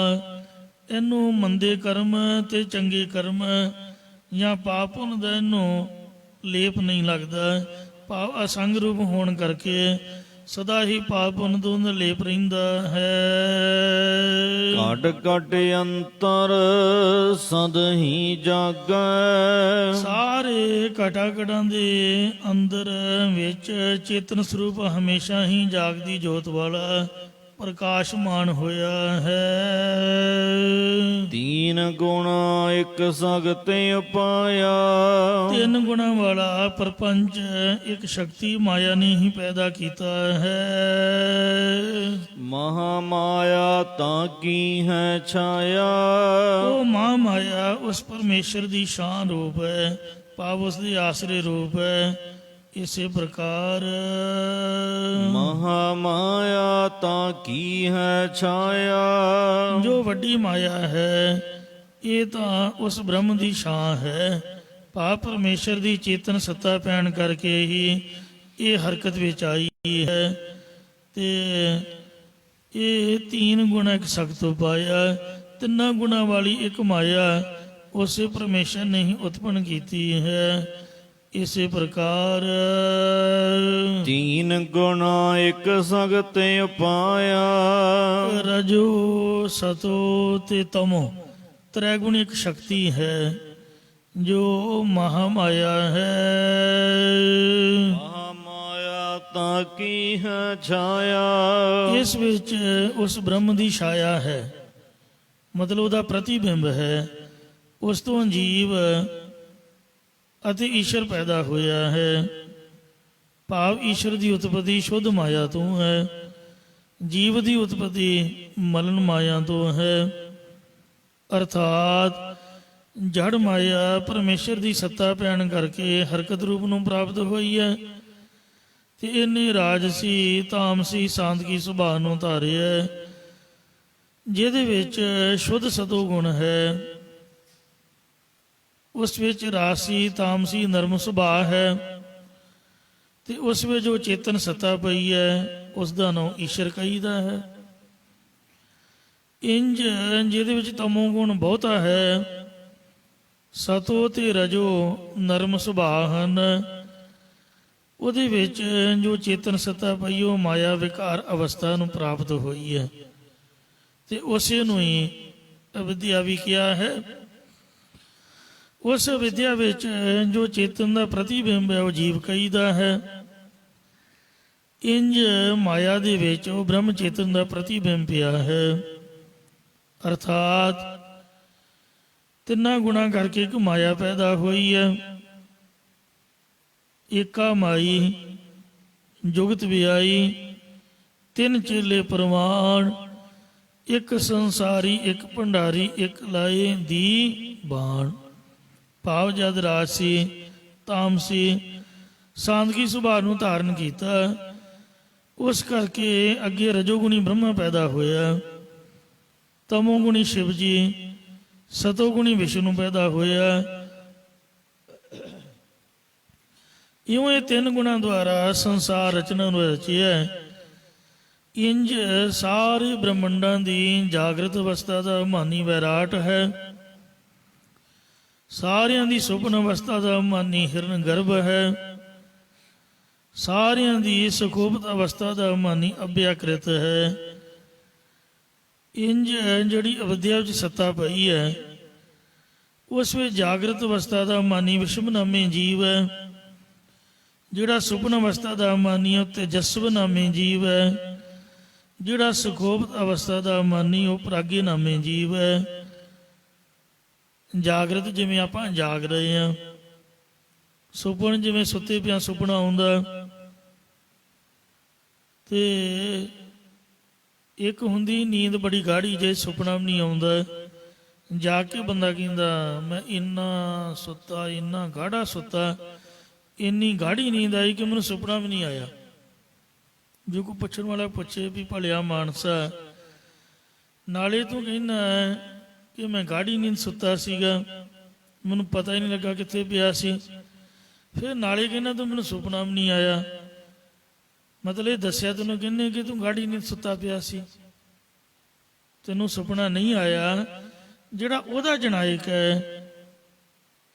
ਇਹਨੂੰ ਮੰਦੇ ਕਰਮ ਤੇ ਚੰਗੇ ਕਰਮ ਜਾਂ ਪਾਪ ਪੁੰਨ ਦਾ ਇਹਨੂੰ ਲੇਪ ਨਹੀਂ ਲੱਗਦਾ। ਭਾਵ ਅਸੰਗ ਰੂਪ ਹੋਣ ਕਰਕੇ ਸਦਾ ਹੀ ਪਾਪ ਪੁੰਨ ਤੋਂ ਲੇਪ ਰਹਿੰਦਾ ਹੈ। ਘਟ ਘਟ ਅੰਤਰ ਸਦ ਹੀ ਜਾਗੈ, ਸਾਰੇ ਘਟਾ ਘਟਾਂ ਦੇ ਅੰਦਰ ਵਿੱਚ ਚੇਤਨ ਸਰੂਪ ਹਮੇਸ਼ਾ ਹੀ ਜਾਗਦੀ ਜੋਤ ਵਾਲਾ ਪ੍ਰਕਾਸ਼ਮਾਨ ਹੋਇਆ ਹੈ। ਤੀਨ ਗੁਣ ਇੱਕ ਸਗਤੇ ਉਪਾਇਆ, ਤਿੰਨ ਗੁਣਾਂ ਵਾਲਾ ਪ੍ਰਪੰਚ ਇੱਕ ਸ਼ਕਤੀ ਮਾਇਆ ਨੇ ਹੀ ਪੈਦਾ ਕੀਤਾ ਹੈ। ਮਹਾ ਮਾਇਆ ਤਾਂ ਕੀ ਹੈ ਛਾਇਆ, ਉਹ ਮਹਾ ਮਾਇਆ ਉਸ ਪਰਮੇਸ਼ਰ ਦੀ ਸ਼ਾਨ ਰੂਪ ਹੈ, ਭਾਵ ਉਸ ਦੇ ਆਸਰੇ ਰੂਪ ਹੈ। ਇਸੇ ਪ੍ਰਕਾਰ ਮਹਾ ਮਾਇਆ ਤਾਂ ਕੀ ਹੈ ਛਾਇਆ, ਜੋ ਵੱਡੀ ਮਾਇਆ ਹੈ ਇਹ ਤਾਂ ਉਸ ਬ੍ਰਹਮ ਦੀ ਛਾਂ ਹੈ। ਭਾਵ ਪਰਮੇਸ਼ਰ ਦੀ ਚੇਤਨ ਸੱਤਾ ਪੈਣ ਕਰਕੇ ਹੀ ਇਹ ਹਰਕਤ ਵਿੱਚ ਆਈ ਹੈ। ਤੇ ਇਹ ਤੀਨ ਗੁਣਾ ਇੱਕ ਸਖਤ ਉਪਾਇਆ, ਤਿੰਨਾਂ ਗੁਣਾ ਵਾਲੀ ਇੱਕ ਮਾਇਆ ਉਸੇ ਪਰਮੇਸ਼ਰ ਨੇ ਹੀ ਉਤਪਨ ਕੀਤੀ ਹੈ। ਇਸੇ ਪ੍ਰਕਾਰ ਤੀਨ ਗੁਣਾ ਇੱਕ ਸਗਤ ਉਪਾਇਆ, ਰਜੋ ਸਤੋ ਤੇ ਤਮੋ ਤ੍ਰੈ ਗੁਣ ਇੱਕ ਸ਼ਕਤੀ ਹੈ ਜੋ ਮਹਾ ਮਾਇਆ ਹੈ। ਮਹਾ ਮਾਇਆ ਤਾਂ ਕੀ ਹੈ ਛਾਇਆ, ਇਸ ਵਿੱਚ ਉਸ ਬ੍ਰਹਮ ਦੀ ਛਾਇਆ ਹੈ, ਮਤਲਬ ਉਹਦਾ ਪ੍ਰਤੀਬਿੰਬ ਹੈ। ਉਸ ਤੋਂ ਜੀਵ ਅਤੇ ਈਸ਼ਰ ਪੈਦਾ ਹੋਇਆ ਹੈ। ਭਾਵ ਈਸ਼ਰ ਦੀ ਉਤਪਤੀ ਸ਼ੁੱਧ ਮਾਇਆ ਤੋਂ ਹੈ, ਜੀਵ ਦੀ ਉਤਪਤੀ ਮਲਨ ਮਾਇਆ ਤੋਂ ਹੈ। ਅਰਥਾਤ ਜੜ ਮਾਇਆ ਪਰਮੇਸ਼ਰ ਦੀ ਸੱਤਾ ਪੈਣ ਕਰਕੇ ਹਰਕਤ ਰੂਪ ਨੂੰ ਪ੍ਰਾਪਤ ਹੋਈ ਹੈ ਤੇ ਇਹਨੇ ਰਾਜਸੀ ਤਾਮਸੀ ਸਾਂਦਕੀ ਸੁਭਾਅ ਨੂੰ ਧਾਰਿਆ ਹੈ, ਜਿਹਦੇ ਵਿੱਚ ਸ਼ੁੱਧ ਸਤੋ ਗੁਣ ਹੈ। ਉਸ ਵਿੱਚ ਰਾਸੀ ਤਾਮਸੀ ਨਰਮ ਸੁਭਾਅ ਹੈ ਤੇ ਉਸ ਵਿੱਚ ਜੋ ਚੇਤਨ ਸੱਤਾ ਪਈ ਹੈ ਉਸ ਦਾ ਨਾਮ ਈਸ਼ਰ ਕਹੀਦਾ ਹੈ। ਇੰਜ ਜਿਹਦੇ ਵਿੱਚ ਤਮੋ ਗੁਣ ਬਹੁਤਾ ਹੈ, ਸਤੋ ਤੇ ਰਜੋ ਨਰਮ ਸੁਭਾਅ ਹਨ, ਉਹਦੇ ਵਿੱਚ ਜੋ ਚੇਤਨ ਸੱਤਾ ਪਈ ਉਹ ਮਾਇਆ ਵਿਕਾਰ ਅਵਸਥਾ ਨੂੰ ਪ੍ਰਾਪਤ ਹੋਈ ਹੈ ਤੇ ਉਸੇ ਨੂੰ ਹੀ ਅਵਿਦਿਆ ਵੀ ਕਿਹਾ ਹੈ। ਉਸ ਵਿਦਿਆ ਵਿੱਚ ਜੋ ਚੇਤਨ ਦਾ ਪ੍ਰਤੀਬਿੰਬ ਹੈ ਉਹ ਜੀਵ ਕਹੀਦਾ ਹੈ। ਇੰਜ ਮਾਇਆ ਦੇ ਵਿੱਚ ਉਹ ਬ੍ਰਹਮ ਚੇਤਨ ਦਾ ਪ੍ਰਤੀਬਿੰਬ ਪਿਆ ਹੈ। ਅਰਥਾਤ ਤਿੰਨਾਂ ਗੁਣਾ ਕਰਕੇ ਇੱਕ ਮਾਇਆ ਪੈਦਾ ਹੋਈ ਹੈ। ਏਕਾ ਮਾਈ ਜੁਗਤ ਵਿਆਈ, ਤਿੰਨ ਚੇਲੇ ਪ੍ਰਮਾਣ, ਇੱਕ ਸੰਸਾਰੀ ਇੱਕ ਭੰਡਾਰੀ ਇੱਕ ਲਾਏ ਦੀ ਬਾਣ। ਭਾਵ ਜਦ ਰਾਜਸੀ ਤਾਮਸੀ ਸਾਂਦਕੀ ਸੁਭਾਅ ਨੂੰ ਧਾਰਨ ਕੀਤਾ, ਉਸ ਕਰਕੇ ਅੱਗੇ ਰਜੋਗੁਣੀ ਬ੍ਰਹਮਾ ਪੈਦਾ ਹੋਇਆ, ਤਮੋਗੁਣੀ ਸ਼ਿਵ ਜੀ, ਸਤੋਗੁਣੀ ਵਿਸ਼ਨੂੰ ਪੈਦਾ ਹੋਇਆ। ਇਉਂ ਇਹ ਤਿੰਨ ਗੁਣਾਂ ਦੁਆਰਾ ਸੰਸਾਰ ਰਚਨਾ ਨੂੰ ਰਚਿਆ। ਇੰਜ ਸਾਰੇ ਬ੍ਰਹਮੰਡਾਂ ਦੀ ਜਾਗਰਤ ਅਵਸਥਾ ਦਾ ਮਾਨੀ ਵੈਰਾਟ ਹੈ, ਸਾਰਿਆਂ ਦੀ ਸੁਪਨ ਅਵਸਥਾ ਦਾ ਮਾਨੀ ਹਿਰਨ ਗਰਭ ਹੈ, ਸਾਰਿਆਂ ਦੀ ਸੁਖੋਪਤ ਅਵਸਥਾ ਦਾ ਮਾਨੀ ਅਭਿਆਕ੍ਰਿਤ ਹੈ। ਇੰਜ ਜਿਹੜੀ ਅਵਿਦਿਆ ਵਿੱਚ ਸੱਤਾ ਪਈ ਹੈ ਉਸ ਵਿੱਚ ਜਾਗਰਤ ਅਵਸਥਾ ਦਾ ਮਾਨੀ ਵਿਸ਼ਵਨਾਮੀ ਜੀਵ ਹੈ, ਜਿਹੜਾ ਸੁਪਨ ਅਵਸਥਾ ਦਾ ਮਾਨੀ ਉਹ ਤੇਜਸਵ ਨਾਮੀ ਜੀਵ ਹੈ, ਜਿਹੜਾ ਸੁਖੋਪਤ ਅਵਸਥਾ ਦਾ ਮਾਨੀ ਉਹ ਪ੍ਰਾਗੇ ਨਾਮੀ ਜੀਵ ਹੈ। ਜਾਗਰਤ ਜਿਵੇਂ ਆਪਾਂ ਜਾਗ ਰਹੇ ਹਾਂ, ਸੁਪਨ ਜਿਵੇਂ ਸੁੱਤੇ ਪਿਆ ਸੁਪਨਾ ਆਉਂਦਾ, ਤੇ ਇੱਕ ਹੁੰਦੀ ਨੀਂਦ ਬੜੀ ਗਾੜੀ ਜੇ ਸੁਪਨਾ ਵੀ ਨਹੀਂ ਆਉਂਦਾ। ਜਾ ਕੇ ਬੰਦਾ ਕਹਿੰਦਾ ਮੈਂ ਇੰਨਾ ਸੁੱਤਾ, ਇੰਨਾ ਗਾੜਾ ਸੁੱਤਾ, ਇੰਨੀ ਗਾੜੀ ਨੀਂਦ ਆਈ ਕਿ ਮੈਨੂੰ ਸੁਪਨਾ ਵੀ ਨਹੀਂ ਆਇਆ। ਜੇ ਕੋਈ ਪੁੱਛਣ ਵਾਲਾ ਪੁੱਛੇ ਵੀ ਭਲਿਆ ਮਾਨਸਾ, ਨਾਲੇ ਤੂੰ ਕਹਿੰਦਾ ਕਿ ਮੈਂ ਗਾੜੀ ਨੀਂਦ ਸੁੱਤਾ ਸੀਗਾ, ਮੈਨੂੰ ਪਤਾ ਹੀ ਨਹੀਂ ਲੱਗਾ ਕਿੱਥੇ ਪਿਆ ਸੀ, ਫਿਰ ਨਾਲੇ ਕਹਿੰਦਾ ਤੂੰ ਮੈਨੂੰ ਸੁਪਨਾ ਵੀ ਨਹੀਂ ਆਇਆ। ਮਤਲਬ ਇਹ ਦੱਸਿਆ ਤੈਨੂੰ ਕਹਿੰਦੇ ਕਿ ਤੂੰ ਗਾੜੀ ਨੀਂਦ ਸੁੱਤਾ ਪਿਆ ਸੀ, ਤੈਨੂੰ ਸੁਪਨਾ ਨਹੀਂ ਆਇਆ। ਜਿਹੜਾ ਉਹਦਾ ਜਨਾਇਕ ਹੈ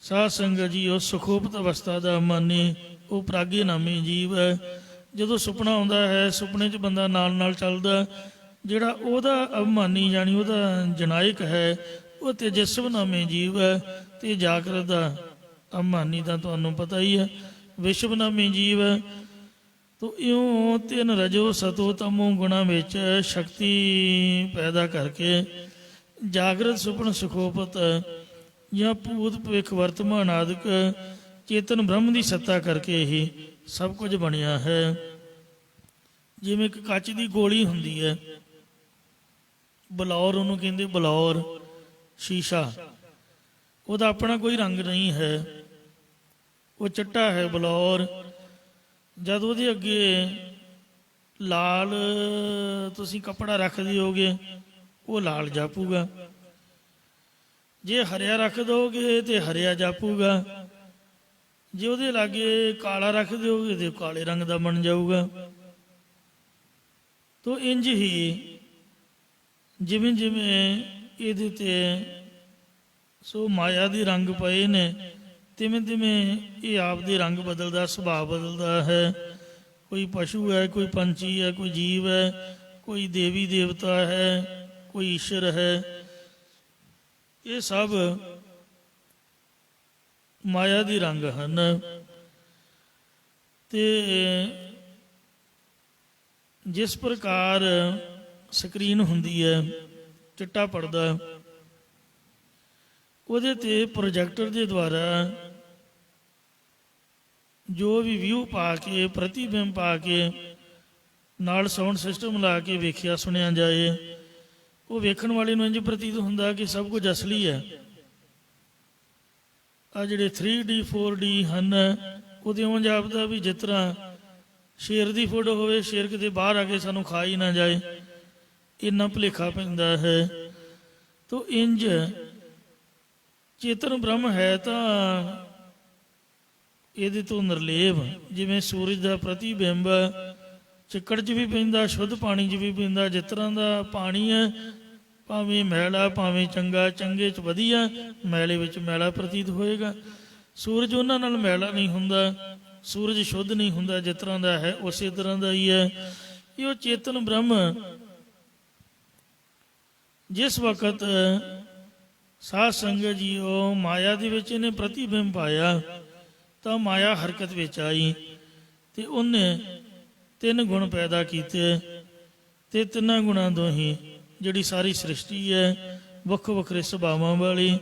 ਸਾਧ ਸੰਗਤ ਜੀ, ਉਹ ਸੁਖੋਪਤ ਅਵਸਥਾ ਦਾ ਮਾਨੀ ਉਹ ਪ੍ਰਾਗੇ ਨਾਮੀ ਜੀਵ ਹੈ। ਜਦੋਂ ਸੁਪਨਾ ਆਉਂਦਾ ਹੈ, ਸੁਪਨੇ 'ਚ ਬੰਦਾ ਨਾਲ ਨਾਲ ਚੱਲਦਾ, ਜਿਹੜਾ ਉਹਦਾ ਅਭਿਮਾਨੀ ਜਾਣੀ ਉਹਦਾ ਜਨਾਇਕ ਹੈ ਉਹ ਤੇਜਸਵ ਨਾਮੀ ਜੀਵ ਹੈ। ਤੇ ਜਾਗਰਤ ਦਾ ਅਭਿਮਾਨੀ ਦਾ ਤੁਹਾਨੂੰ ਪਤਾ ਹੀ ਹੈ ਵਿਸ਼ਵ ਨਾਮੀ ਜੀਵ ਹੈ। ਤੋ ਇਉਂ ਤਿੰਨ ਰਜੋ ਸਤੋ ਤਮੋ ਗੁਣਾ ਵਿੱਚ ਸ਼ਕਤੀ ਪੈਦਾ ਕਰਕੇ ਜਾਗਰਤ ਸੁਪਨ ਸੁਖੋਪਤ ਜਾਂ ਭੂਤ ਭਵਿੱਖ ਵਰਤਮਾਨ ਆਦਿਕ ਚੇਤਨ ਬ੍ਰਹਮ ਦੀ ਸੱਤਾ ਕਰਕੇ ਹੀ ਸਭ ਕੁਝ ਬਣਿਆ ਹੈ। ਜਿਵੇਂ ਇੱਕ ਕੱਚ ਦੀ ਗੋਲੀ ਹੁੰਦੀ ਹੈ, ਬਲੌਰ ਉਹਨੂੰ ਕਹਿੰਦੇ, ਬਲੌਰ ਸ਼ੀਸ਼ਾ, ਉਹਦਾ ਆਪਣਾ ਕੋਈ ਰੰਗ ਨਹੀਂ ਹੈ, ਉਹ ਚਿੱਟਾ ਹੈ ਬਲੌਰ। ਜਦ ਉਹਦੇ ਅੱਗੇ ਲਾਲ ਤੁਸੀਂ ਕੱਪੜਾ ਰੱਖ ਦਿਓਗੇ ਉਹ ਲਾਲ ਜਾਪੂਗਾ, ਜੇ ਹਰਿਆ ਰੱਖ ਦੋਗੇ ਤੇ ਹਰਿਆ ਜਾਪੂਗਾ। ਜੇ ਉਹਦੇ ਲਾਗੇ ਕਾਲਾ ਰੱਖ ਦਿਓਗੇ ਤੇ ਉਹ ਕਾਲੇ ਰੰਗ ਦਾ ਬਣ ਜਾਊਗਾ। ਤੋ ਇੰਜ ਹੀ ਜਿਵੇਂ ਜਿਵੇਂ ਇਹਦੇ ਤੇ ਸੋ ਮਾਇਆ ਦੇ ਰੰਗ ਪਏ ਨੇ, ਤਿਵੇਂ ਤਿਵੇਂ ਇਹ ਆਪ ਦੇ ਰੰਗ ਬਦਲਦਾ, ਸੁਭਾਅ ਬਦਲਦਾ ਹੈ। ਕੋਈ ਪਸ਼ੂ ਹੈ, ਕੋਈ ਪੰਛੀ ਹੈ, ਕੋਈ ਜੀਵ ਹੈ, ਕੋਈ ਦੇਵੀ ਦੇਵਤਾ ਹੈ, ਕੋਈ ਈਸ਼ਰ ਹੈ। ਇਹ ਸਭ ਮਾਇਆ ਦੇ ਰੰਗ ਹਨ। ਤੇ ਜਿਸ ਪ੍ਰਕਾਰ ਸਕਰੀਨ ਹੁੰਦੀ ਹੈ, ਚਿੱਟਾ ਪਰਦਾ, ਉਹਦੇ ਤੇ ਪ੍ਰੋਜੈਕਟਰ ਦੇ ਦੁਆਰਾ ਜੋ ਵੀ ਵਿਊ ਪਾ ਕੇ, ਪ੍ਰਤੀਬਿੰਬ ਪਾ ਕੇ, ਨਾਲ ਸਾਊਂਡ ਸਿਸਟਮ ਲਾ ਕੇ ਵੇਖਿਆ ਸੁਣਿਆ ਜਾਏ, ਉਹ ਵੇਖਣ ਵਾਲੇ ਨੂੰ ਇੰਝ ਪ੍ਰਤੀਤ ਹੁੰਦਾ ਕਿ ਸਭ ਕੁਝ ਅਸਲੀ ਹੈ। ਆ ਜਿਹੜੇ 3D 4D ਹਨ, ਉਹਦੇ ਉਂ ਜਾਪਦਾ ਵੀ ਜਿਸ ਤਰ੍ਹਾਂ ਸ਼ੇਰ ਦੀ ਫੋਟੋ ਹੋਵੇ, ਸ਼ੇਰ ਕਿਤੇ ਬਾਹਰ ਆ ਕੇ ਸਾਨੂੰ ਖਾ ਹੀ ਨਾ ਜਾਏ, ਇੰਨਾ ਭੁਲੇਖਾ ਪੈਂਦਾ ਹੈ। ਤੋ ਇੰਜ ਚੇਤਨ ਬ੍ਰਹਮ ਹੈ ਤਾਂ ਇਹਦੇ ਤੋਂ ਨਿਰਲੇਪ, ਜਿਵੇਂ ਸੂਰਜ ਦਾ ਪ੍ਰਤੀਬਿੰਬ ਚਿੱਕੜ 'ਚ ਵੀ ਪੈਂਦਾ, ਸ਼ੁੱਧ ਪਾਣੀ 'ਚ ਵੀ ਪੈਂਦਾ। ਜਿਸ ਤਰ੍ਹਾਂ ਦਾ ਪਾਣੀ ਹੈ, ਭਾਵੇਂ ਮੈਲਾ ਭਾਵੇਂ ਚੰਗਾ, ਚੰਗੇ 'ਚ ਵਧੀਆ, ਮੈਲੇ ਵਿੱਚ ਮੈਲਾ ਪ੍ਰਤੀਤ ਹੋਏਗਾ। ਸੂਰਜ ਉਹਨਾਂ ਨਾਲ ਮੈਲਾ ਨਹੀਂ ਹੁੰਦਾ, ਸੂਰਜ ਸ਼ੁੱਧ ਨਹੀਂ ਹੁੰਦਾ। ਜਿਸ ਤਰ੍ਹਾਂ ਦਾ ਹੈ ਉਸੇ ਤਰ੍ਹਾਂ ਦਾ ਹੀ ਹੈ। ਇਹ ਉਹ ਚੇਤਨ ਬ੍ਰਹਮ ਜਿਸ ਵਕਤ ਸਾਧ ਸੰਗਤ ਜੀਓ ਮਾਇਆ ਦੇ ਵਿੱਚ ਇਹਨੇ ਪ੍ਰਤੀਬਿੰਬ ਪਾਇਆ ਤਾਂ ਮਾਇਆ ਹਰਕਤ ਵਿੱਚ ਆਈ ਤੇ ਉਹਨੇ ਤਿੰਨ ਗੁਣ ਪੈਦਾ ਕੀਤੇ। ਤੇ ਤਿੰਨਾਂ ਗੁਣਾਂ ਤੋਂ ਹੀ ਜਿਹੜੀ ਸਾਰੀ ਸ੍ਰਿਸ਼ਟੀ ਹੈ, ਵੱਖੋ ਵੱਖਰੇ ਸੁਭਾਵਾਂ ਵਾਲੀ,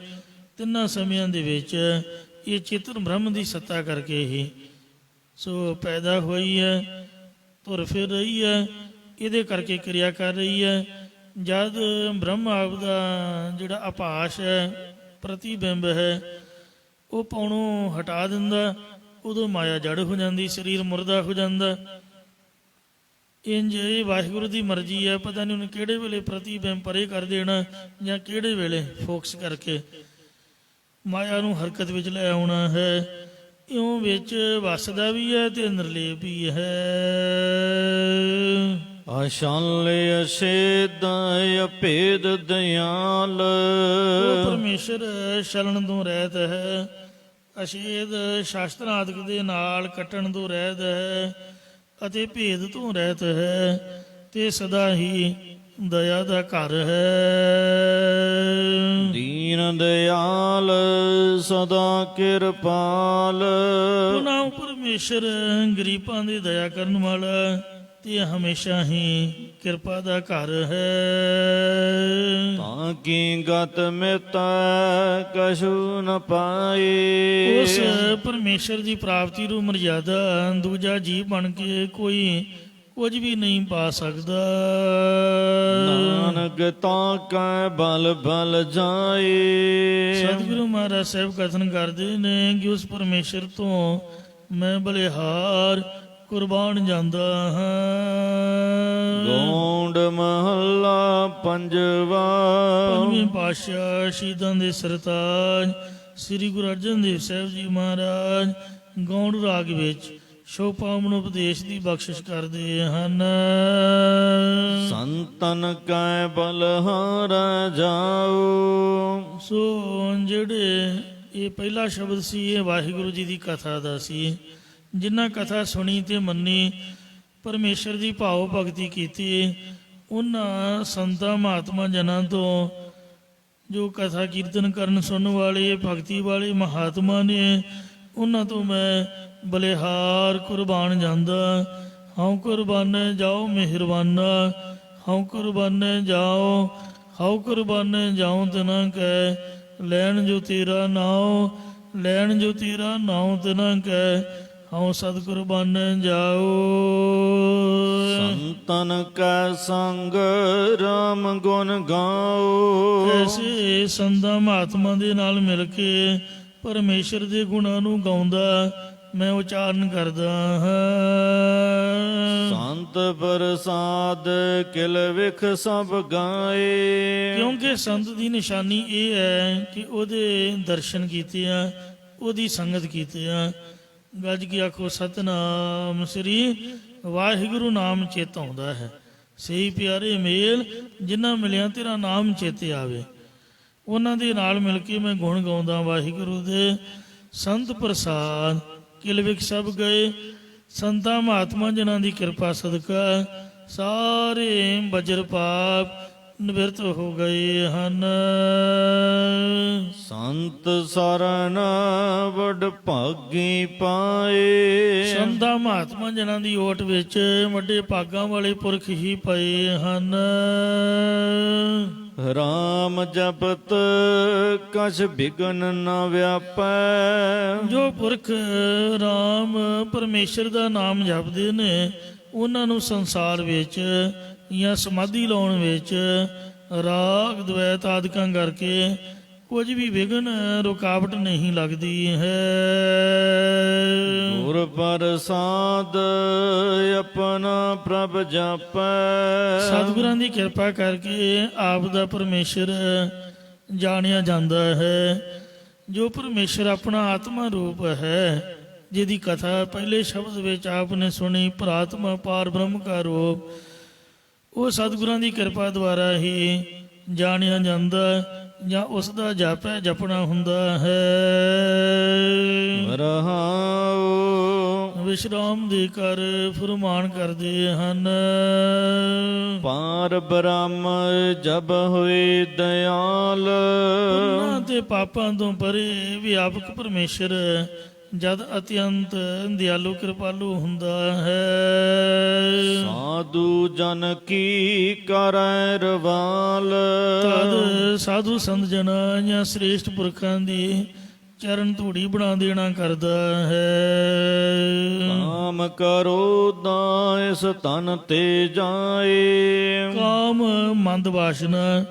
ਤਿੰਨਾਂ ਸਮਿਆਂ ਦੇ ਵਿੱਚ ਇਹ ਚੇਤਨ ਬ੍ਰਹਮ ਦੀ ਸੱਤਾ ਕਰਕੇ ਹੀ ਸੋ ਪੈਦਾ ਹੋਈ ਹੈ, ਤੁਰ ਫਿਰ ਰਹੀ ਹੈ, ਇਹਦੇ ਕਰਕੇ ਕਿਰਿਆ ਕਰ ਰਹੀ ਹੈ। ਜਦ ਬ੍ਰਹਮ ਆਪ ਦਾ ਜਿਹੜਾ ਆਭਾਸ ਹੈ, ਪ੍ਰਤੀਬਿੰਬ ਹੈ, ਉਹ ਪਾਉਣੋਂ ਹਟਾ ਦਿੰਦਾ, ਉਦੋਂ ਮਾਇਆ ਜੜ ਹੋ ਜਾਂਦੀ, ਸਰੀਰ ਮੁਰਦਾ ਹੋ ਜਾਂਦਾ। ਇੰਜ ਇਹ ਵਾਹਿਗੁਰੂ ਦੀ ਮਰਜ਼ੀ ਹੈ, ਪਤਾ ਨਹੀਂ ਉਹਨੇ ਕਿਹੜੇ ਵੇਲੇ ਪ੍ਰਤੀਬਿੰਬ ਪਰੇ ਕਰ ਦੇਣਾ ਜਾਂ ਕਿਹੜੇ ਵੇਲੇ ਫੋਕਸ ਕਰਕੇ ਮਾਇਆ ਨੂੰ ਹਰਕਤ ਵਿੱਚ ਲੈ ਆਉਣਾ ਹੈ। ਇਉਂ ਵਿੱਚ ਵਸਦਾ ਵੀ ਹੈ ਤੇ ਨਿਰਲੇਪ ਵੀ ਹੈ। ਅਸ਼ਾਲੇ ਅਛੇਦ ਅਭੇਦ ਦਿਆਲ। ਉਹ ਪਰਮੇਸ਼ਰ ਸ਼ਰਨ ਤੋਂ ਰਹਿਤ ਹੈ, ਅਛੇਦ ਸ਼ਾਸਤਰ ਆਦਿਕ ਦੇ ਨਾਲ ਕੱਟਣ ਤੋਂ ਰਹਿਤ ਹੈ ਅਤੇ ਭੇਦ ਤੋਂ ਰਹਿਤ ਹੈ, ਤੇ ਸਦਾ ਹੀ ਦਇਆ ਦਾ ਘਰ ਹੈ। ਦੀਨ ਦਿਆਲ ਸਦਾ ਕਿਰਪਾਲ। ਉਹ ਨਾਮ ਪਰਮੇਸ਼ਰ ਗਰੀਬਾਂ ਦੀ ਦਇਆ ਕਰਨ ਵਾਲਾ ਤੇ ਹਮੇਸ਼ਾ ਹੀ ਕਿਰਪਾ ਦਾ ਘਰ ਹੈ। ਤਾਂ ਕੀ ਗਤ ਮਿਤ ਕਛੂ ਨ ਪਾਏ। ਉਸ ਪਰਮੇਸ਼ਰ ਦੀ ਪ੍ਰਾਪਤੀ ਨੂੰ ਮਰਜ਼ਾਦਾ ਦੂਜਾ ਜੀਵ ਬਣ ਕੇ ਕੋਈ ਕੁਝ ਵੀ ਨਹੀਂ ਪਾ ਸਕਦਾ। ਨਾਨਕ ਤਾਂ ਕੈ ਬਲ ਬਲ ਜਾਏ। ਸਤਿਗੁਰੂ ਮਹਾਰਾਜ ਸਾਹਿਬ ਕਥਨ ਕਰਦੇ ਨੇ ਕਿ ਉਸ ਪਰਮੇਸ਼ਰ ਤੋਂ ਮੈਂ ਬਲਿਹਾਰ ਕੁਰਬਾਨ ਜਾਂਦਾ ਹਾਂ। ਗੋਂਡ ਮਹੱਲਾ ਪੰਜਵਾ। ਪੰਜਵੇਂ ਪਾਤਸ਼ਾਹ ਸ਼ਹੀਦਾਂ ਦੇ ਸਰਤਾਜ ਸ੍ਰੀ ਗੁਰੂ ਅਰਜਨ ਦੇਵ ਸਾਹਿਬ ਜੀ ਮਹਾਰਾਜ ਗੌਂਡ ਰਾਗ ਵਿੱਚ ਸ਼ੋਭਾਮਨ ਉਪਦੇਸ਼ ਦੀ ਬਖਸ਼ਿਸ਼ ਕਰਦੇ ਹਨ। ਸੰਤਨ ਕੈ ਬਲਹਾਰ ਜਾਓ। ਸੋ ਜਿਹੜੇ ਇਹ ਪਹਿਲਾ ਸ਼ਬਦ ਸੀ, ਇਹ ਵਾਹਿਗੁਰੂ ਜੀ ਦੀ ਕਥਾ ਦਾ ਸੀ। ਜਿਨ੍ਹਾਂ ਕਥਾ ਸੁਣੀ ਤੇ ਮੰਨੀ, ਪਰਮੇਸ਼ਰ ਦੀ ਭਾਵ ਭਗਤੀ ਕੀਤੀ, ਉਹਨਾਂ ਸੰਤਾਂ ਮਹਾਤਮਾ ਜਨਾਂ ਤੋਂ ਜੋ ਕਥਾ ਕੀਰਤਨ ਕਰਨ ਸੁਣਨ ਵਾਲੇ ਭਗਤੀ ਵਾਲੇ ਮਹਾਤਮਾ ਨੇ, ਉਹਨਾਂ ਤੋਂ ਮੈਂ ਬਲਿਹਾਰ ਕੁਰਬਾਨ ਜਾਂਦਾ। ਹਉ ਕੁਰਬਾਨੇ ਜਾਓ ਮਿਹਰਬਾਨਾ, ਹਉ ਕੁਰਬਾਨੇ ਜਾਓ, ਹਉ ਕੁਰਬਾਨੇ ਜਾਉ ਤਿਨਾ ਕੈ, ਲੈਣ ਜੋ ਤੇਰਾ ਨਾਉ, ਲੈਣ ਜੋ ਤੇਰਾ ਨਾਉ ਤਿਨਾ ਕੈ, ਹਉ ਸਤ ਕੁਰਬਾਨੇ ਜਾਓ। ਸੰਤਨ ਕੈ ਸੰਗ ਰਾਮ ਗੁਣ ਗਾਓ। ਐਸੇ ਸੰਤਾਂ ਮਹਾਤਮਾ ਦੇ ਨਾਲ ਮਿਲ ਕੇ ਪਰਮੇਸ਼ਰ ਦੇ ਗੁਣਾਂ ਨੂੰ ਗਾਉਂਦਾ ਮੈਂ ਉਚਾਰਨ ਕਰਦਾ ਹਾਂ। ਸੰਤ ਪ੍ਰਸਾਦ ਕਿਲ ਵਿਖ ਸਭ ਗਾਏ। ਕਿਉਂਕਿ ਸੰਤ ਦੀ ਨਿਸ਼ਾਨੀ ਇਹ ਹੈ ਕਿ ਉਹਦੇ ਦਰਸ਼ਨ ਕੀਤੇ ਆ, ਉਹਦੀ ਸੰਗਤ ਕੀਤੇ ਆ। ਗੱਜ ਕੇ ਆਖੋ ਸਤਨਾਮ ਸ੍ਰੀ ਵਾਹਿਗੁਰੂ ਨਾਮ ਚੇਤ ਆਉਂਦਾ ਹੈ। ਸਹੀ ਪਿਆਰੇ ਮੇਲ ਜਿਨ੍ਹਾਂ ਮਿਲਿਆ ਤੇਰਾ ਨਾਮ ਚੇਤੇ ਆਵੇ, ਉਹਨਾਂ ਦੇ ਨਾਲ ਮਿਲ ਕੇ ਮੈਂ ਗੁਣ ਗਾਉਂਦਾ ਵਾਹਿਗੁਰੂ ਦੇ। ਸੰਤ ਪ੍ਰਸਾਦ ਕਿਲ ਵਿਖ ਸਭ ਗਏ, ਸੰਤਾਂ ਮਹਾਤਮਾ ਜਿਨ੍ਹਾਂ ਦੀ ਕਿਰਪਾ ਸਦਕਾ ਸਾਰੇ ਬਜਰ ਪਾਪ ਨਿਵਰਤ ਹੋ ਗਏ ਹਨ। ਸੰਤ ਸਰਨ ਵਡ ਭਾਗੀ ਪਾਏ, ਸੰਤਾਂ ਮਹਾਤਮਾ ਜਿਨ੍ਹਾਂ ਦੀ ਓਟ ਵਿੱਚ ਵੱਡੇ ਭਾਗਾਂ ਵਾਲੇ ਪੁਰਖ ਹੀ ਪਏ ਹਨ। ਰਾਮ ਜਪਤ ਕਛ ਬਿਗਨ ਨ ਵਿਆਪੈ, ਜੋ ਪੁਰਖ ਰਾਮ ਪਰਮੇਸ਼ਰ ਦਾ ਨਾਮ ਜਪਦੇ ਨੇ ਉਹਨਾਂ ਨੂੰ ਸੰਸਾਰ ਵਿੱਚ ਜਾਂ ਸਮਾਧੀ ਲਾਉਣ ਵਿੱਚ ਰਾਗ ਦ્વੈਤ ਆਦਿਕਾਂ ਕਰਕੇ ਕੁਝ ਵੀ ਵਿਘਨ ਰੁਕਾਵਟ ਨਹੀਂ ਲੱਗਦੀ ਹੈ। ਗੁਰ ਪ੍ਰਸਾਦ ਆਪਣਾ ਪ੍ਰਭ ਜਾਪੈ, ਸਤਿਗੁਰਾਂ ਦੀ ਕਿਰਪਾ ਕਰਕੇ ਆਪ ਦਾ ਪਰਮੇਸ਼ਰ ਜਾਣਿਆ ਜਾਂਦਾ ਹੈ। ਜੋ ਪਰਮੇਸ਼ਰ ਆਪਣਾ ਆਤਮਾ ਰੂਪ ਹੈ, ਜਿਹਦੀ ਕਥਾ ਪਹਿਲੇ ਸ਼ਬਦ ਵਿੱਚ ਆਪ ਨੇ ਸੁਣੀ, ਪ੍ਰਾਤਮਾ ਪਾਰ ਬ੍ਰਹਮ ਕਾ ਰੂਪ, ਉਹ ਸਤਿਗੁਰਾਂ ਦੀ ਕਿਰਪਾ ਦੁਆਰਾ ਹੀ ਜਾਣਿਆ ਜਾਂਦਾ ਜਾਂ ਉਸ ਦਾ ਜਾਪੈ ਜਪਣਾ ਹੁੰਦਾ ਹੈ। ਰਹਾਉ ਵਿਸ਼ਰਾਮ ਦੇ ਕਰ ਫੁਰਮਾਨ ਕਰਦੇ ਹਨ। ਪਾਰ ਬ੍ਰਹਮ ਜਬ ਹੋਏ ਦਿਆਲ, ਪੁੰਨਾਂ ਤੇ ਪਾਪਾਂ ਤੋਂ ਪਰੇ ਵਿਆਪਕ ਪਰਮੇਸ਼ਰ ਜਦ ਅਤਿਅੰਤ ਦਿਆਲੂ ਕਿਰਪਾਲੂ ਹੁੰਦਾ ਹੈ। ਸਾਧੂ ਜਨ ਕੀ ਕਰੈ ਰਵਾਲ, ਤਦ ਸਾਧੂ ਸੰਤ ਜਨਾਂ ਜਾਂ ਸ੍ਰੇਸ਼ਟ ਪੁਰਖਾਂ ਦੀ ਚਰਨ ਧੂੜੀ ਬਣਾ ਦੇਣਾ ਕਰਦਾ ਹੈ। ਕਾਮ ਕਰੋ ਦਾਇਸ ਤਨ ਤੇ ਜਾਏ, ਕਾਮ ਮੰਦ ਵਾਸ਼ਨਾ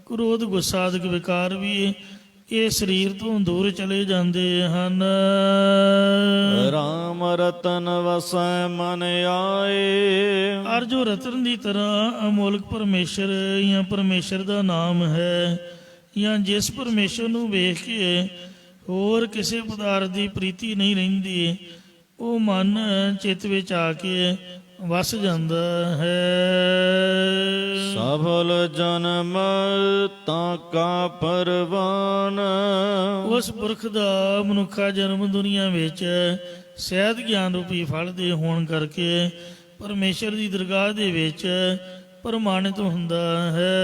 ਕ੍ਰੋਧ ਗੁੱਸਾ ਆਦਿਕ ਵਿਕਾਰ ਵੀ ਇਹ ਸਰੀਰ ਤੋਂ ਦੂਰ ਚਲੇ ਜਾਂਦੇ ਹਨ। ਰਾਮ ਰਤਨ ਵਸੈ ਮਨ ਆਏ, ਅਰ ਜੋ ਰਤਨ ਦੀ ਤਰ੍ਹਾਂ ਅਮੋਲਕ ਪਰਮੇਸ਼ਰ ਜਾਂ ਪਰਮੇਸ਼ਰ ਦਾ ਨਾਮ ਹੈ, ਜਾਂ ਜਿਸ ਪਰਮੇਸ਼ਰ ਨੂੰ ਵੇਖ ਕੇ ਹੋਰ ਕਿਸੇ ਪਦਾਰਥ ਦੀ ਪ੍ਰੀਤੀ ਨਹੀਂ ਰਹਿੰਦੀ, ਉਹ ਮਨ ਚਿੱਤ ਵਿੱਚ ਆ ਕੇ ਵਸ ਜਾਂਦਾ ਹੈ। ਸਫਲ ਜਨਮ ਤਾਂ ਕਾ ਪਰਵਾਨ, ਉਸ ਪੁਰਖ ਦਾ ਮਨੁੱਖਾ ਜਨਮ ਦੁਨੀਆ ਵਿੱਚ ਸਹਿਤ ਗਿਆਨ ਰੂਪੀ ਫਲ ਦੇ ਹੋਣ ਕਰਕੇ ਪਰਮੇਸ਼ਰ ਦੀ ਦਰਗਾਹ ਦੇ ਵਿੱਚ ਪ੍ਰਮਾਣਿਤ ਹੁੰਦਾ ਹੈ।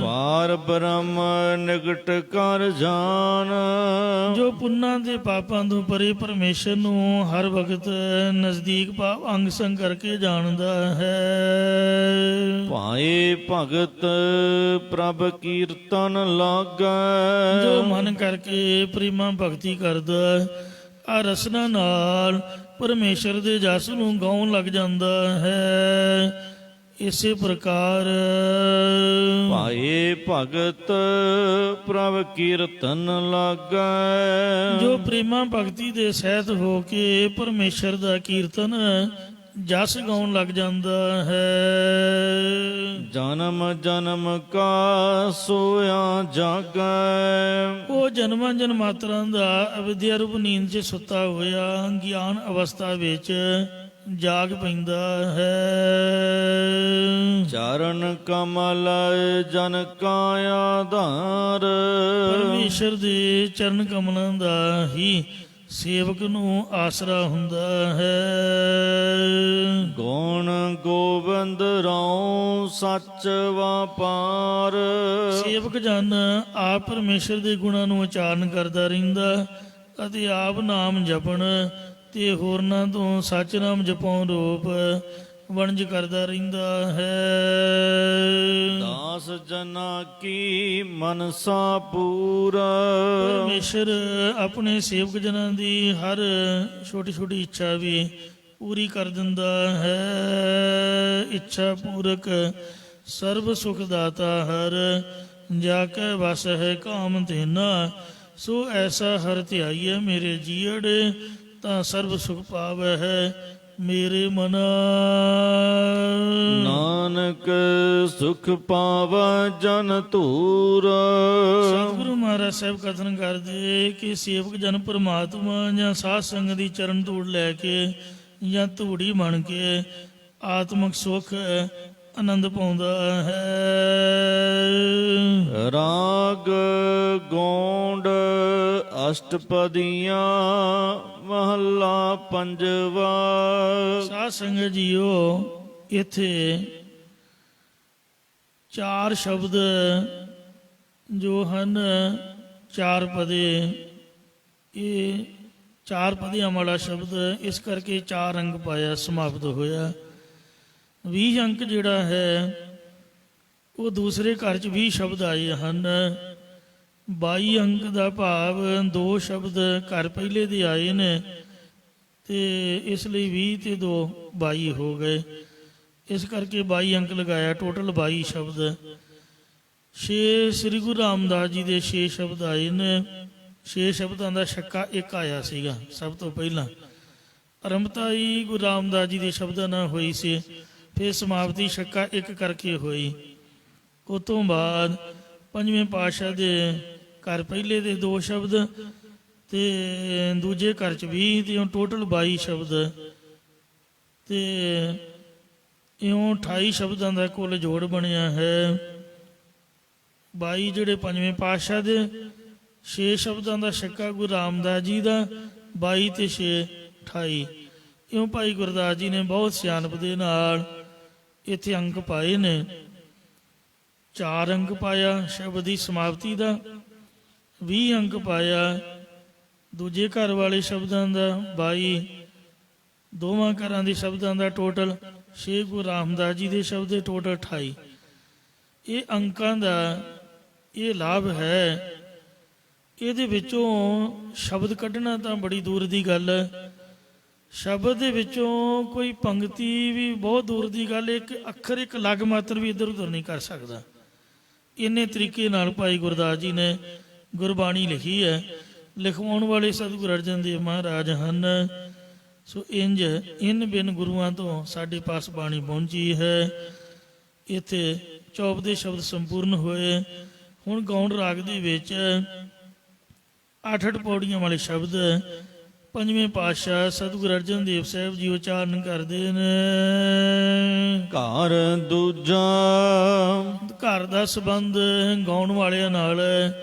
ਪਾਰ ਬ੍ਰਹਮ ਨਿਕਟ ਕਰ ਜਾਨ, ਜੋ ਪੁੰਨਾਂ ਦੇ ਪਾਪਾਂ ਤੋਂ ਪਰੇ ਪਰਮੇਸ਼ਰ ਨੂੰ ਹਰ ਵਕਤ ਨਜ਼ਦੀਕ ਭਾਵ ਅੰਗ ਸੰਗ ਕਰਕੇ ਜਾਣਦਾ ਹੈ। ਭਾਏ ਭਗਤ ਪ੍ਰਭ ਕੀਰਤਨ ਲਾਗੈ, ਜੋ ਮਨ ਕਰਕੇ ਪ੍ਰੇਮਾ ਭਗਤੀ ਕਰਦਾ ਆ ਰਸਨਾ ਨਾਲ ਪਰਮੇਸ਼ਰ ਦੇ ਜਸ ਨੂੰ ਗਾਉਣ ਲੱਗ ਜਾਂਦਾ ਹੈ। ਇਸੇ ਪ੍ਰਕਾਰ ਭਾਏ ਭਗਤ ਪ੍ਰਭ ਕੀਰਤਨ ਲਾਗੈ, ਜੋ ਪ੍ਰੇਮਾ ਭਗਤੀ ਦੇ ਸਹਿਤ ਹੋ ਕੇ ਪਰਮੇਸ਼ਰ ਦਾ ਕੀਰਤਨ ਜਸ ਗਾਉਣ ਲੱਗ ਜਾਂਦਾ ਹੈ। ਜਨਮ ਜਨਮ ਕਾ ਸੋਇਆ ਜਾਗੈ, ਉਹ ਜਨਮਾਂ ਜਨਮਾਤਰਾਂ ਦਾ ਅਵਿਦਿਆ ਰੂਪ ਨੀਂਦ 'ਚ ਸੁੱਤਾ ਹੋਇਆ ਗਿਆਨ ਅਵਸਥਾ ਵਿੱਚ ਜਾਗ ਪੈਂਦਾ ਹੈ। ਚਰਨ ਕਮਲ ਜਨ ਕਾ ਆਧਾਰ, ਪਰਮੇਸ਼ਰ ਦੇ ਚਰਨ ਕਮਲਾਂ ਦਾ ਹੀ ਸੇਵਕ ਨੂੰ ਆਸਰਾ ਹੁੰਦਾ ਹੈ। ਗੁਣ ਗੋਬਿੰਦ ਰਾਉ ਸੱਚ ਵਾਪਾਰ, ਸੇਵਕ ਜਨ ਆਪ ਪਰਮੇਸ਼ਰ ਦੇ ਗੁਣਾਂ ਨੂੰ ਉਚਾਰਨ ਕਰਦਾ ਰਹਿੰਦਾ ਅਤੇ ਆਪ ਨਾਮ ਜਪਣ ਤੇ ਹੋਰਨਾਂ ਤੋਂ ਸੱਚ ਨਾਮ ਜਪਾਉਣ ਰੂਪ ਵਣਜ ਕਰਦਾ ਰਹਿੰਦਾ ਹੈ। ਦਾਸ ਜਨਾ ਕੀ ਮਨਸਾ ਪੂਰਾ, ਪਰਮੇਸ਼ਰ ਆਪਣੇ ਸੇਵਕ ਜਨਾਂ ਦੀ ਹਰ ਛੋਟੀ ਛੋਟੀ ਇੱਛਾ ਵੀ ਪੂਰੀ ਕਰ ਦਿੰਦਾ ਹੈ। ਇੱਛਾ ਪੂਰਕ ਸਰਬ ਸੁਖ ਦਾਤਾ ਹਰ, ਜਾ ਕੇ ਵਸ ਹੈ ਕਾਮ ਤੇਨਾ, ਸੋ ਐਸਾ ਹਰ ਧਿਆਈਐ ਮੇਰੇ ਜੀਅੜ, ਤਾਂ ਸਰਬ ਸੁਖ ਪਾਵੈ ਹੈ ਮੇਰੇ ਮਨਾ। ਨਾਨਕ ਸੁਖ ਪਾਵੈ ਜਨ ਧੂਰ। ਸਤਿਗੁਰੂ ਮਹਾਰਾਜ ਸਾਹਿਬ ਕਥਨ ਕਰਦੇ ਕਿ ਸੇਵਕ ਜਨ ਪਰਮਾਤਮਾ ਜਾਂ ਸਾਧ ਸੰਗਤ ਦੀ ਚਰਨ ਧੂੜ ਲੈ ਕੇ ਜਾਂ ਧੂੜੀ ਬਣ ਕੇ ਆਤਮਿਕ ਸੁਖ ਆਨੰਦ ਪਾਉਂਦਾ ਹੈ। ਰਾਗ ਗੋਂਡ ਅਸ਼ਟਪਦੀਆਂ ਮਹੱਲਾ ਪੰਜਵਾ। ਸਾਧ ਸੰਗਤ ਜੀਓ, ਇੱਥੇ ਚਾਰ ਸ਼ਬਦ ਜੋ ਹਨ ਚਾਰ ਪਦੇ, ਇਹ ਚਾਰ ਪਦਿਆਂ ਵਾਲਾ ਸ਼ਬਦ ਇਸ ਕਰਕੇ ਚਾਰ ਅੰਕ ਪਾਇਆ, ਸਮਾਪਤ ਹੋਇਆ। 20 ਅੰਕ ਜਿਹੜਾ ਹੈ ਉਹ ਦੂਸਰੇ ਘਰ 'ਚ 20 ਸ਼ਬਦ ਆਏ ਹਨ। 22 ਅੰਕ ਦਾ ਭਾਵ 2 ਸ਼ਬਦ ਘਰ ਪਹਿਲੇ ਦੇ ਆਏ ਨੇ, ਤੇ ਇਸ ਲਈ 20 ਤੇ 2 22 ਹੋ ਗਏ। ਇਸ ਕਰਕੇ 22 ਅੰਕ ਲਗਾਇਆ, ਟੋਟਲ 22 ਸ਼ਬਦ। 6 ਸ੍ਰੀ ਗੁਰੂ ਰਾਮਦਾਸ ਜੀ ਦੇ 6 ਸ਼ਬਦ ਆਏ ਨੇ। 6 ਸ਼ਬਦਾਂ ਦਾ ਛੱਕਾ ਇੱਕ ਆਇਆ ਸੀਗਾ ਸਭ ਤੋਂ ਪਹਿਲਾਂ। ਆਰੰਭਤਾ ਹੀ ਗੁਰੂ ਰਾਮਦਾਸ ਜੀ ਦੇ ਸ਼ਬਦਾਂ ਨਾਲ ਹੋਈ ਸੀ, ਫਿਰ ਸਮਾਪਤੀ ਛੱਕਾ ਇੱਕ ਕਰਕੇ ਹੋਈ। ਉਸ ਤੋਂ ਬਾਅਦ ਪੰਜਵੇਂ ਪਾਤਸ਼ਾਹ ਦੇ ਘਰ ਪਹਿਲੇ ਦੇ 2 ਸ਼ਬਦ ਤੇ ਦੂਜੇ ਘਰ 'ਚ 20 ਤੇ ਟੋਟਲ 22 ਸ਼ਬਦ, ਤੇ ਇਉਂ 28 ਸ਼ਬਦਾਂ ਦਾ ਕੁੱਲ ਜੋੜ ਬਣਿਆ ਹੈ। 22 ਜਿਹੜੇ ਪੰਜਵੇਂ ਪਾਤਸ਼ਾਹ ਦੇ, 6 ਸ਼ਬਦਾਂ ਦਾ ਛੱਕਾ ਗੁਰੂ ਰਾਮਦਾਸ ਜੀ ਦਾ, 22 ਤੇ 6 28। ਇਉਂ ਭਾਈ ਗੁਰਦਾਸ ਜੀ ਨੇ ਬਹੁਤ ਸਿਆਣਪ ਦੇ ਨਾਲ ਇੱਥੇ ਅੰਕ ਪਾਏ ਨੇ। 4 ਅੰਕ ਪਾਇਆ ਸ਼ਬਦ ਦੀ ਸਮਾਪਤੀ ਦਾ, 20 ਅੰਕ ਪਾਇਆ ਦੂਜੇ ਘਰ ਵਾਲੇ ਸ਼ਬਦਾਂ ਦਾ, 22 ਦੋਵਾਂ ਘਰਾਂ ਦੇ ਸ਼ਬਦਾਂ ਦਾ ਟੋਟਲ, 6 ਗੁਰੂ ਰਾਮਦਾਸ ਜੀ ਦੇ ਸ਼ਬਦ ਦੇ ਟੋਟਲ 28। ਇਹ ਅੰਕਾਂ ਦਾ ਇਹ ਲਾਭ ਹੈ। ਇਹਦੇ ਵਿੱਚੋਂ ਸ਼ਬਦ ਕੱਢਣਾ ਤਾਂ ਬੜੀ ਦੂਰ ਦੀ ਗੱਲ ਹੈ। ਸ਼ਬਦ ਦੇ ਵਿੱਚੋਂ ਕੋਈ ਪੰਕਤੀ ਵੀ ਬਹੁਤ ਦੂਰ ਦੀ ਗੱਲ, ਇੱਕ ਅੱਖਰ ਇੱਕ ਲਗ ਮਾਤਰ ਵੀ ਇੱਧਰ ਉੱਧਰ ਨਹੀਂ ਕਰ ਸਕਦਾ। ਇੰਨੇ ਤਰੀਕੇ ਨਾਲ ਭਾਈ ਗੁਰਦਾਸ ਜੀ ਨੇ ਗੁਰਬਾਣੀ ਲਿਖੀ ਹੈ। ਲਿਖਵਾਉਣ ਵਾਲੇ ਸਤਿਗੁਰੂ ਅਰਜਨ ਦੇਵ ਮਹਾਰਾਜ ਹਨ। ਸੋ ਇੰਜ ਇਨ ਬਿਨ ਗੁਰੂਆਂ ਤੋਂ ਸਾਡੇ ਪਾਸ ਬਾਣੀ ਪਹੁੰਚੀ ਹੈ। ਇੱਥੇ ਚੌਪ ਦੇ ਸ਼ਬਦ ਸੰਪੂਰਨ ਹੋਏ। ਹੁਣ ਗੌਂਡ ਰਾਗ ਦੇ ਵਿੱਚ 8 ਪੌੜੀਆਂ ਵਾਲੇ ਸ਼ਬਦ ਪੰਜਵੇਂ ਪਾਤਸ਼ਾਹ ਸਤਿਗੁਰੂ ਅਰਜਨ ਦੇਵ ਸਾਹਿਬ ਜੀ ਉਚਾਰਨ ਕਰਦੇ ਨੇ। ਘਰ ਦੂਜਾ, ਘਰ ਦਾ ਸੰਬੰਧ ਗਾਉਣ ਵਾਲਿਆਂ ਨਾਲ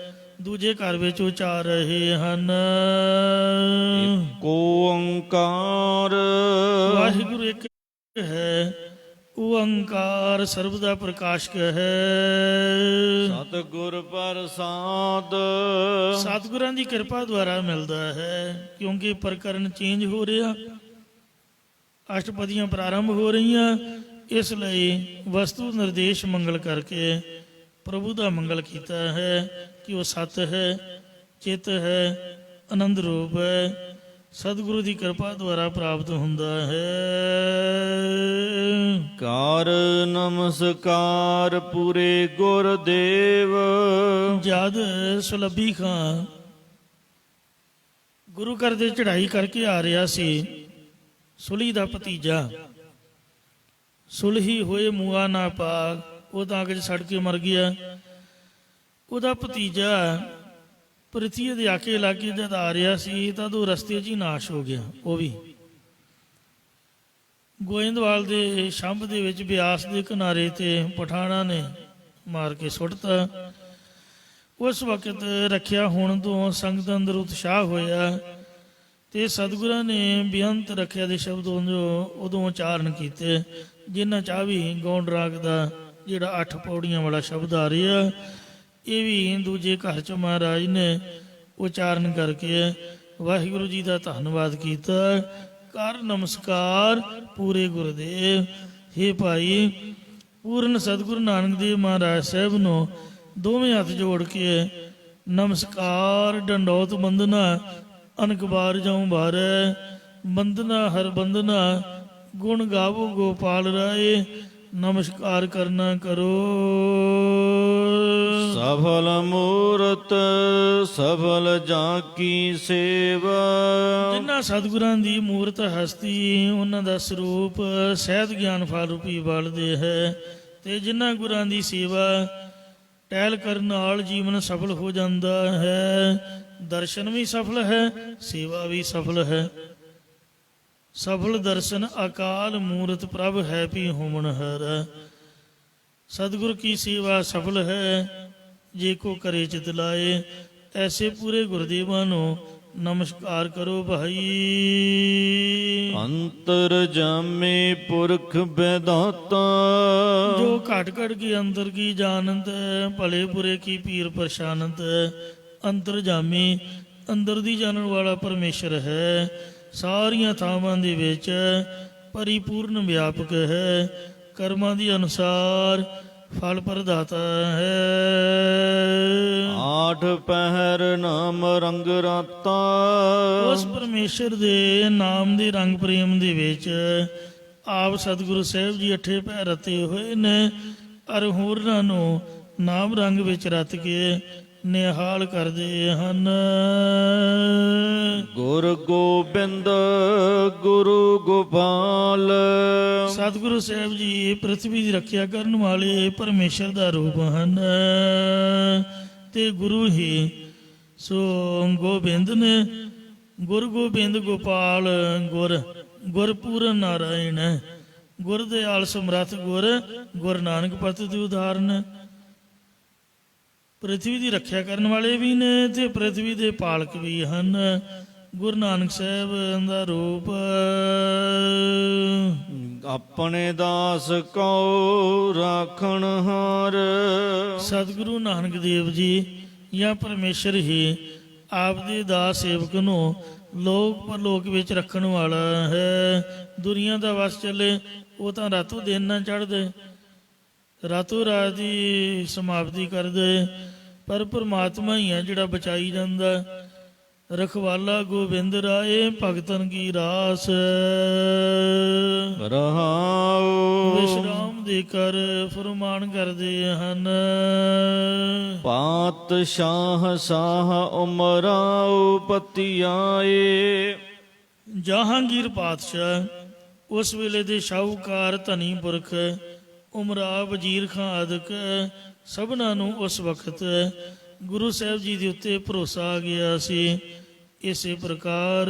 ਦੂਜੇ ਘਰ ਵਿੱਚ ਉਚਾਰ ਰਹੇ ਹਨ। ਏਕੋ ਓੰਕਾਰ, ਵਾਹਿਗੁਰੂ ਇੱਕ ਹੈ, ਓੰਕਾਰ ਸਰਬ ਦਾ ਪ੍ਰਕਾਸ਼ਕ ਹੈ। ਸਤਿਗੁਰ ਪ੍ਰਸਾਦ, ਸਤਿਗੁਰਾਂ ਦੀ ਕਿਰਪਾ ਦੁਆਰਾ ਮਿਲਦਾ ਹੈ। ਕਿਉਂਕਿ ਪ੍ਰਕਰਨ ਚੇਂਜ ਹੋ ਰਿਹਾ, ਅਸ਼ਟਪਦੀਆਂ ਪ੍ਰਾਰੰਭ ਹੋ ਰਹੀਆਂ, ਇਸ ਲਈ ਵਸਤੂ ਨਿਰਦੇਸ਼ ਮੰਗਲ ਕਰਕੇ ਪ੍ਰਭੂ ਦਾ ਮੰਗਲ ਕੀਤਾ ਹੈ ਕਿ ਉਹ ਸਤ ਹੈ, ਚਿੱਤ ਹੈ, ਆਨੰਦ ਰੂਪ ਹੈ। ਸਤਿਗੁਰੂ ਦੀ ਕਿਰਪਾ ਦੁਆਰਾ ਪ੍ਰਾਪਤ ਹੁੰਦਾ ਹੈ। ਕਰ ਨਮਸਕਾਰ ਪੂਰੇ ਗੁਰਦੇਵ। ਜਦ ਸੁਲੱਭੀ ਖਾਂ ਗੁਰੂ ਘਰ ਦੇ ਚੜ੍ਹਾਈ ਕਰਕੇ ਆ ਰਿਹਾ ਸੀ, ਸੁਲੀ ਦਾ ਭਤੀਜਾ, ਸੁਲਹੀ ਹੋਏ ਮੂਆ ਨਾ ਪਾਗ, ਉਹ ਤਾਂ ਅੱਗ 'ਚ ਸੜ ਕੇ ਮਰ ਗਿਆ। ਉਹਦਾ ਭਤੀਜਾ ਪ੍ਰਿਥਵੀ ਦੇ ਆਕੇ ਲਾਗੇ ਜਦ ਆ ਰਿਹਾ ਸੀ ਤਾਂ ਉਹ ਰਸਤੇ 'ਚ ਹੀ ਨਾਸ਼ ਹੋ ਗਿਆ। ਉਹ ਵੀ ਗੋਇੰਦਵਾਲ ਦੇ ਸ਼ੰਭ ਦੇ ਵਿੱਚ ਬਿਆਸ ਦੇ ਕਿਨਾਰੇ ਤੇ ਪਠਾਣਾ ਨੇ ਮਾਰ ਕੇ ਸੁੱਟਤਾ। ਉਸ ਵਕਤ ਰੱਖਿਆ ਹੋਣ ਤੋਂ ਸੰਗਤ ਅੰਦਰ ਉਤਸ਼ਾਹ ਹੋਇਆ ਤੇ ਸਤਿਗੁਰਾਂ ਨੇ ਬੇਅੰਤ ਰੱਖਿਆ ਦੇ ਸ਼ਬਦ ਉਦੋਂ ਉਚਾਰਨ ਕੀਤੇ, ਜਿਨ੍ਹਾਂ ਚਾਹ ਵੀ ਗੌਂਡ ਰਾਗ ਦਾ ਜਿਹੜਾ 8 ਪੌੜੀਆਂ ਵਾਲਾ ਸ਼ਬਦ ਆ ਰਿਹਾ, ਇਹ ਵੀ ਦੂਜੇ ਘਰ 'ਚ ਮਹਾਰਾਜ ਨੇ ਉਚਾਰਨ ਕਰਕੇ ਵਾਹਿਗੁਰੂ ਜੀ ਦਾ ਧੰਨਵਾਦ ਕੀਤਾ। ਕਰ ਨਮਸਕਾਰ ਪੂਰੇ ਗੁਰਦੇਵ। ਹੇ ਭਾਈ, ਪੂਰਨ ਸਤਿਗੁਰੂ ਨਾਨਕ ਦੇਵ ਮਹਾਰਾਜ ਸਾਹਿਬ ਨੂੰ ਦੋਵੇਂ ਹੱਥ ਜੋੜ ਕੇ ਨਮਸਕਾਰ, ਡੰਡੋਤ ਬੰਦਨਾ, ਅਨਕ ਬਾਰ ਜਾਉ ਬਾਰੈ, ਬੰਦਨਾ ਹਰ ਬੰਦਨਾ, ਗੁਣ ਗਾਵੋ ਗੋਪਾਲ ਰਾਏ, ਨਮਸਕਾਰ ਕਰਨਾ ਕਰੋ। ਸਫਲ ਮੂਰਤ ਸਫਲ ਜਾਂ ਕੀ ਸੇਵਾ। ਜਿਨ੍ਹਾਂ ਸਤਿਗੁਰਾਂ ਦੀ ਮੂਰਤ ਹਸਤੀ, ਉਹਨਾਂ ਦਾ ਸਰੂਪ ਸਹਿਤ ਗਿਆਨ ਫਲ ਰੂਪੀ ਬਲਦੇ ਹੈ ਤੇ ਜਿਨ੍ਹਾਂ ਗੁਰਾਂ ਦੀ ਸੇਵਾ ਟਹਿਲ ਕਰਨ ਨਾਲ ਜੀਵਨ ਸਫਲ ਹੋ ਜਾਂਦਾ ਹੈ। ਦਰਸ਼ਨ ਵੀ ਸਫਲ ਹੈ, ਸੇਵਾ ਵੀ ਸਫਲ ਹੈ। ਸਫਲ ਦਰਸ਼ਨ ਅਕਾਲ ਮੂਰਤ ਪ੍ਰਭ ਹੈ ਭੀ ਹੋਮਨ ਹਰ। ਸਤਿਗੁਰ ਕੀ ਸੇਵਾ ਸਫਲ ਹੈ ਜੇ ਕੋ ਕਰੇ ਚਿਤ ਲਾਏ। ਐਸੇ ਪੂਰੇ ਗੁਰਦੇਵਾਂ ਨੂੰ ਨਮਸਕਾਰ ਕਰੋ ਭਾਈ। ਅੰਤਰ ਜਾਮੇ ਪੁਰਖ ਬੈਦਾਤਾ, ਜੋ ਘਟ ਘਟ ਕੀ ਅੰਦਰ ਕੀ ਜਾਣਤ, ਭਲੇ ਬੁਰੇ ਕੀ ਪੀਰ ਪਰਸ਼ਾਨਤ। ਅੰਤਰ ਜਾਮੀ ਅੰਦਰ ਦੀ ਜਾਣਨ ਵਾਲਾ ਪਰਮੇਸ਼ਰ ਹੈ। ਸਾਰੀਆਂ ਥਾਵਾਂ ਦੇ ਵਿੱਚ ਪਰਿਪੂਰਨ ਵਿਆਪਕ ਹੈ। ਕਰਮਾਂ ਦੀ ਅਨੁਸਾਰ ਫਲ ਪ੍ਰਦਾਤਾ ਹੈ। ਆਠ ਪਹਿਰ ਨਾਮ ਰੰਗ ਰਾਤਾ, ਉਸ ਪਰਮੇਸ਼ਰ ਦੇ ਨਾਮ ਦੇ ਰੰਗ ਪ੍ਰੇਮ ਦੇ ਵਿੱਚ ਆਪ ਸਤਿਗੁਰੂ ਸਾਹਿਬ ਜੀ ਅੱਠੇ ਪਹਿਰ ਰਤੇ ਹੋਏ ਨੇ, ਅਰ ਹੋਰਾਂ ਨੂੰ ਨਾਮ ਰੰਗ ਵਿੱਚ ਰਤ ਕੇ ਨਿਹਾਲ ਕਰਦੇ ਹਨ। ਗੁਰ ਗੋਬਿੰਦ ਗੁਰੂ ਗੋਪਾਲ, ਸਤਿਗੁਰੂ ਸਾਹਿਬ ਜੀ ਪ੍ਰਿਥਵੀ ਦੀ ਰੱਖਿਆ ਕਰਨ ਵਾਲੇ ਪਰਮੇਸ਼ਰ ਦਾ ਰੂਪ ਹਨ ਤੇ ਗੁਰੂ ਹੀ ਸੋ ਗੋਬਿੰਦ ਨੇ। ਗੁਰ ਗੋਬਿੰਦ ਗੋਪਾਲ ਗੁਰ, ਗੁਰਪੂਰਨ ਨਾਰਾਇਣ, ਗੁਰ ਦਿਆਲ ਸਮਰੱਥ ਗੁਰ, ਗੁਰ ਨਾਨਕ ਪਤ ਦੀ ਉਦਾਹਰਨ। ਪ੍ਰਿਥਵੀ ਦੀ ਰੱਖਿਆ ਕਰਨ ਵਾਲੇ ਵੀ ਨੇ ਤੇ ਪ੍ਰਿਥਵੀ ਦੇ ਪਾਲਕ ਵੀ ਹਨ। ਗੁਰੂ ਨਾਨਕ ਸਾਹਿਬ ਦਾ ਰੂਪ ਆਪਣੇ ਦਾਸ ਕਉ ਰਾਖਣ ਹਾਰ। ਸਤਿਗੁਰੂ ਨਾਨਕ ਦੇਵ ਜੀ ਜਾਂ ਪਰਮੇਸ਼ਰ ਹੀ ਆਪ ਦੇ ਦਾਸ ਸੇਵਕ ਨੂੰ ਲੋਕ ਪਰਲੋਕ ਵਿੱਚ ਰੱਖਣ ਵਾਲਾ ਹੈ। ਦੁਨੀਆ ਦਾ ਵਸ ਚੱਲੇ ਉਹ ਤਾਂ ਰਾਤੋਂ ਦਿਨ ਨਾ ਚੜ੍ਹਦੇ, ਰਾਤੋਂ ਰਾਤ ਦੀ ਸਮਾਪਤੀ ਕਰਦੇ, ਪਰ ਪਰਮਾਤਮਾ ਹੀ ਹੈ ਜਿਹੜਾ ਬਚਾਈ ਜਾਂਦਾ। ਰਖਵਾਲਾ ਗੋਬਿੰਦ ਰਾਏ ਭਗਤਨ ਕੀ ਰਾਸ, ਰਹਾਉ ਵਿਸ਼ਰਾਮ ਦੇ ਕਰ ਫਰਮਾਨ ਕਰਦੇ ਹਨ। ਪਾਤਸ਼ਾਹ ਸਾਹ ਉਮਰਾਉ ਪਤੀ ਆਏ। ਜਹਾਂਗੀਰ ਪਾਤਸ਼ਾਹ ਉਸ ਵੇਲੇ ਦੇ ਸ਼ਾਹੂਕਾਰ ਧਨੀ ਪੁਰਖ ਉਮਰਾ ਵਜ਼ੀਰ ਖਾਂ ਆਦਿਕ ਸਭਨਾਂ ਨੂੰ ਉਸ ਵਕਤ ਗੁਰੂ ਸਾਹਿਬ ਜੀ ਦੇ ਉੱਤੇ ਭਰੋਸਾ ਆ ਗਿਆ ਸੀ। ਇਸੇ ਪ੍ਰਕਾਰ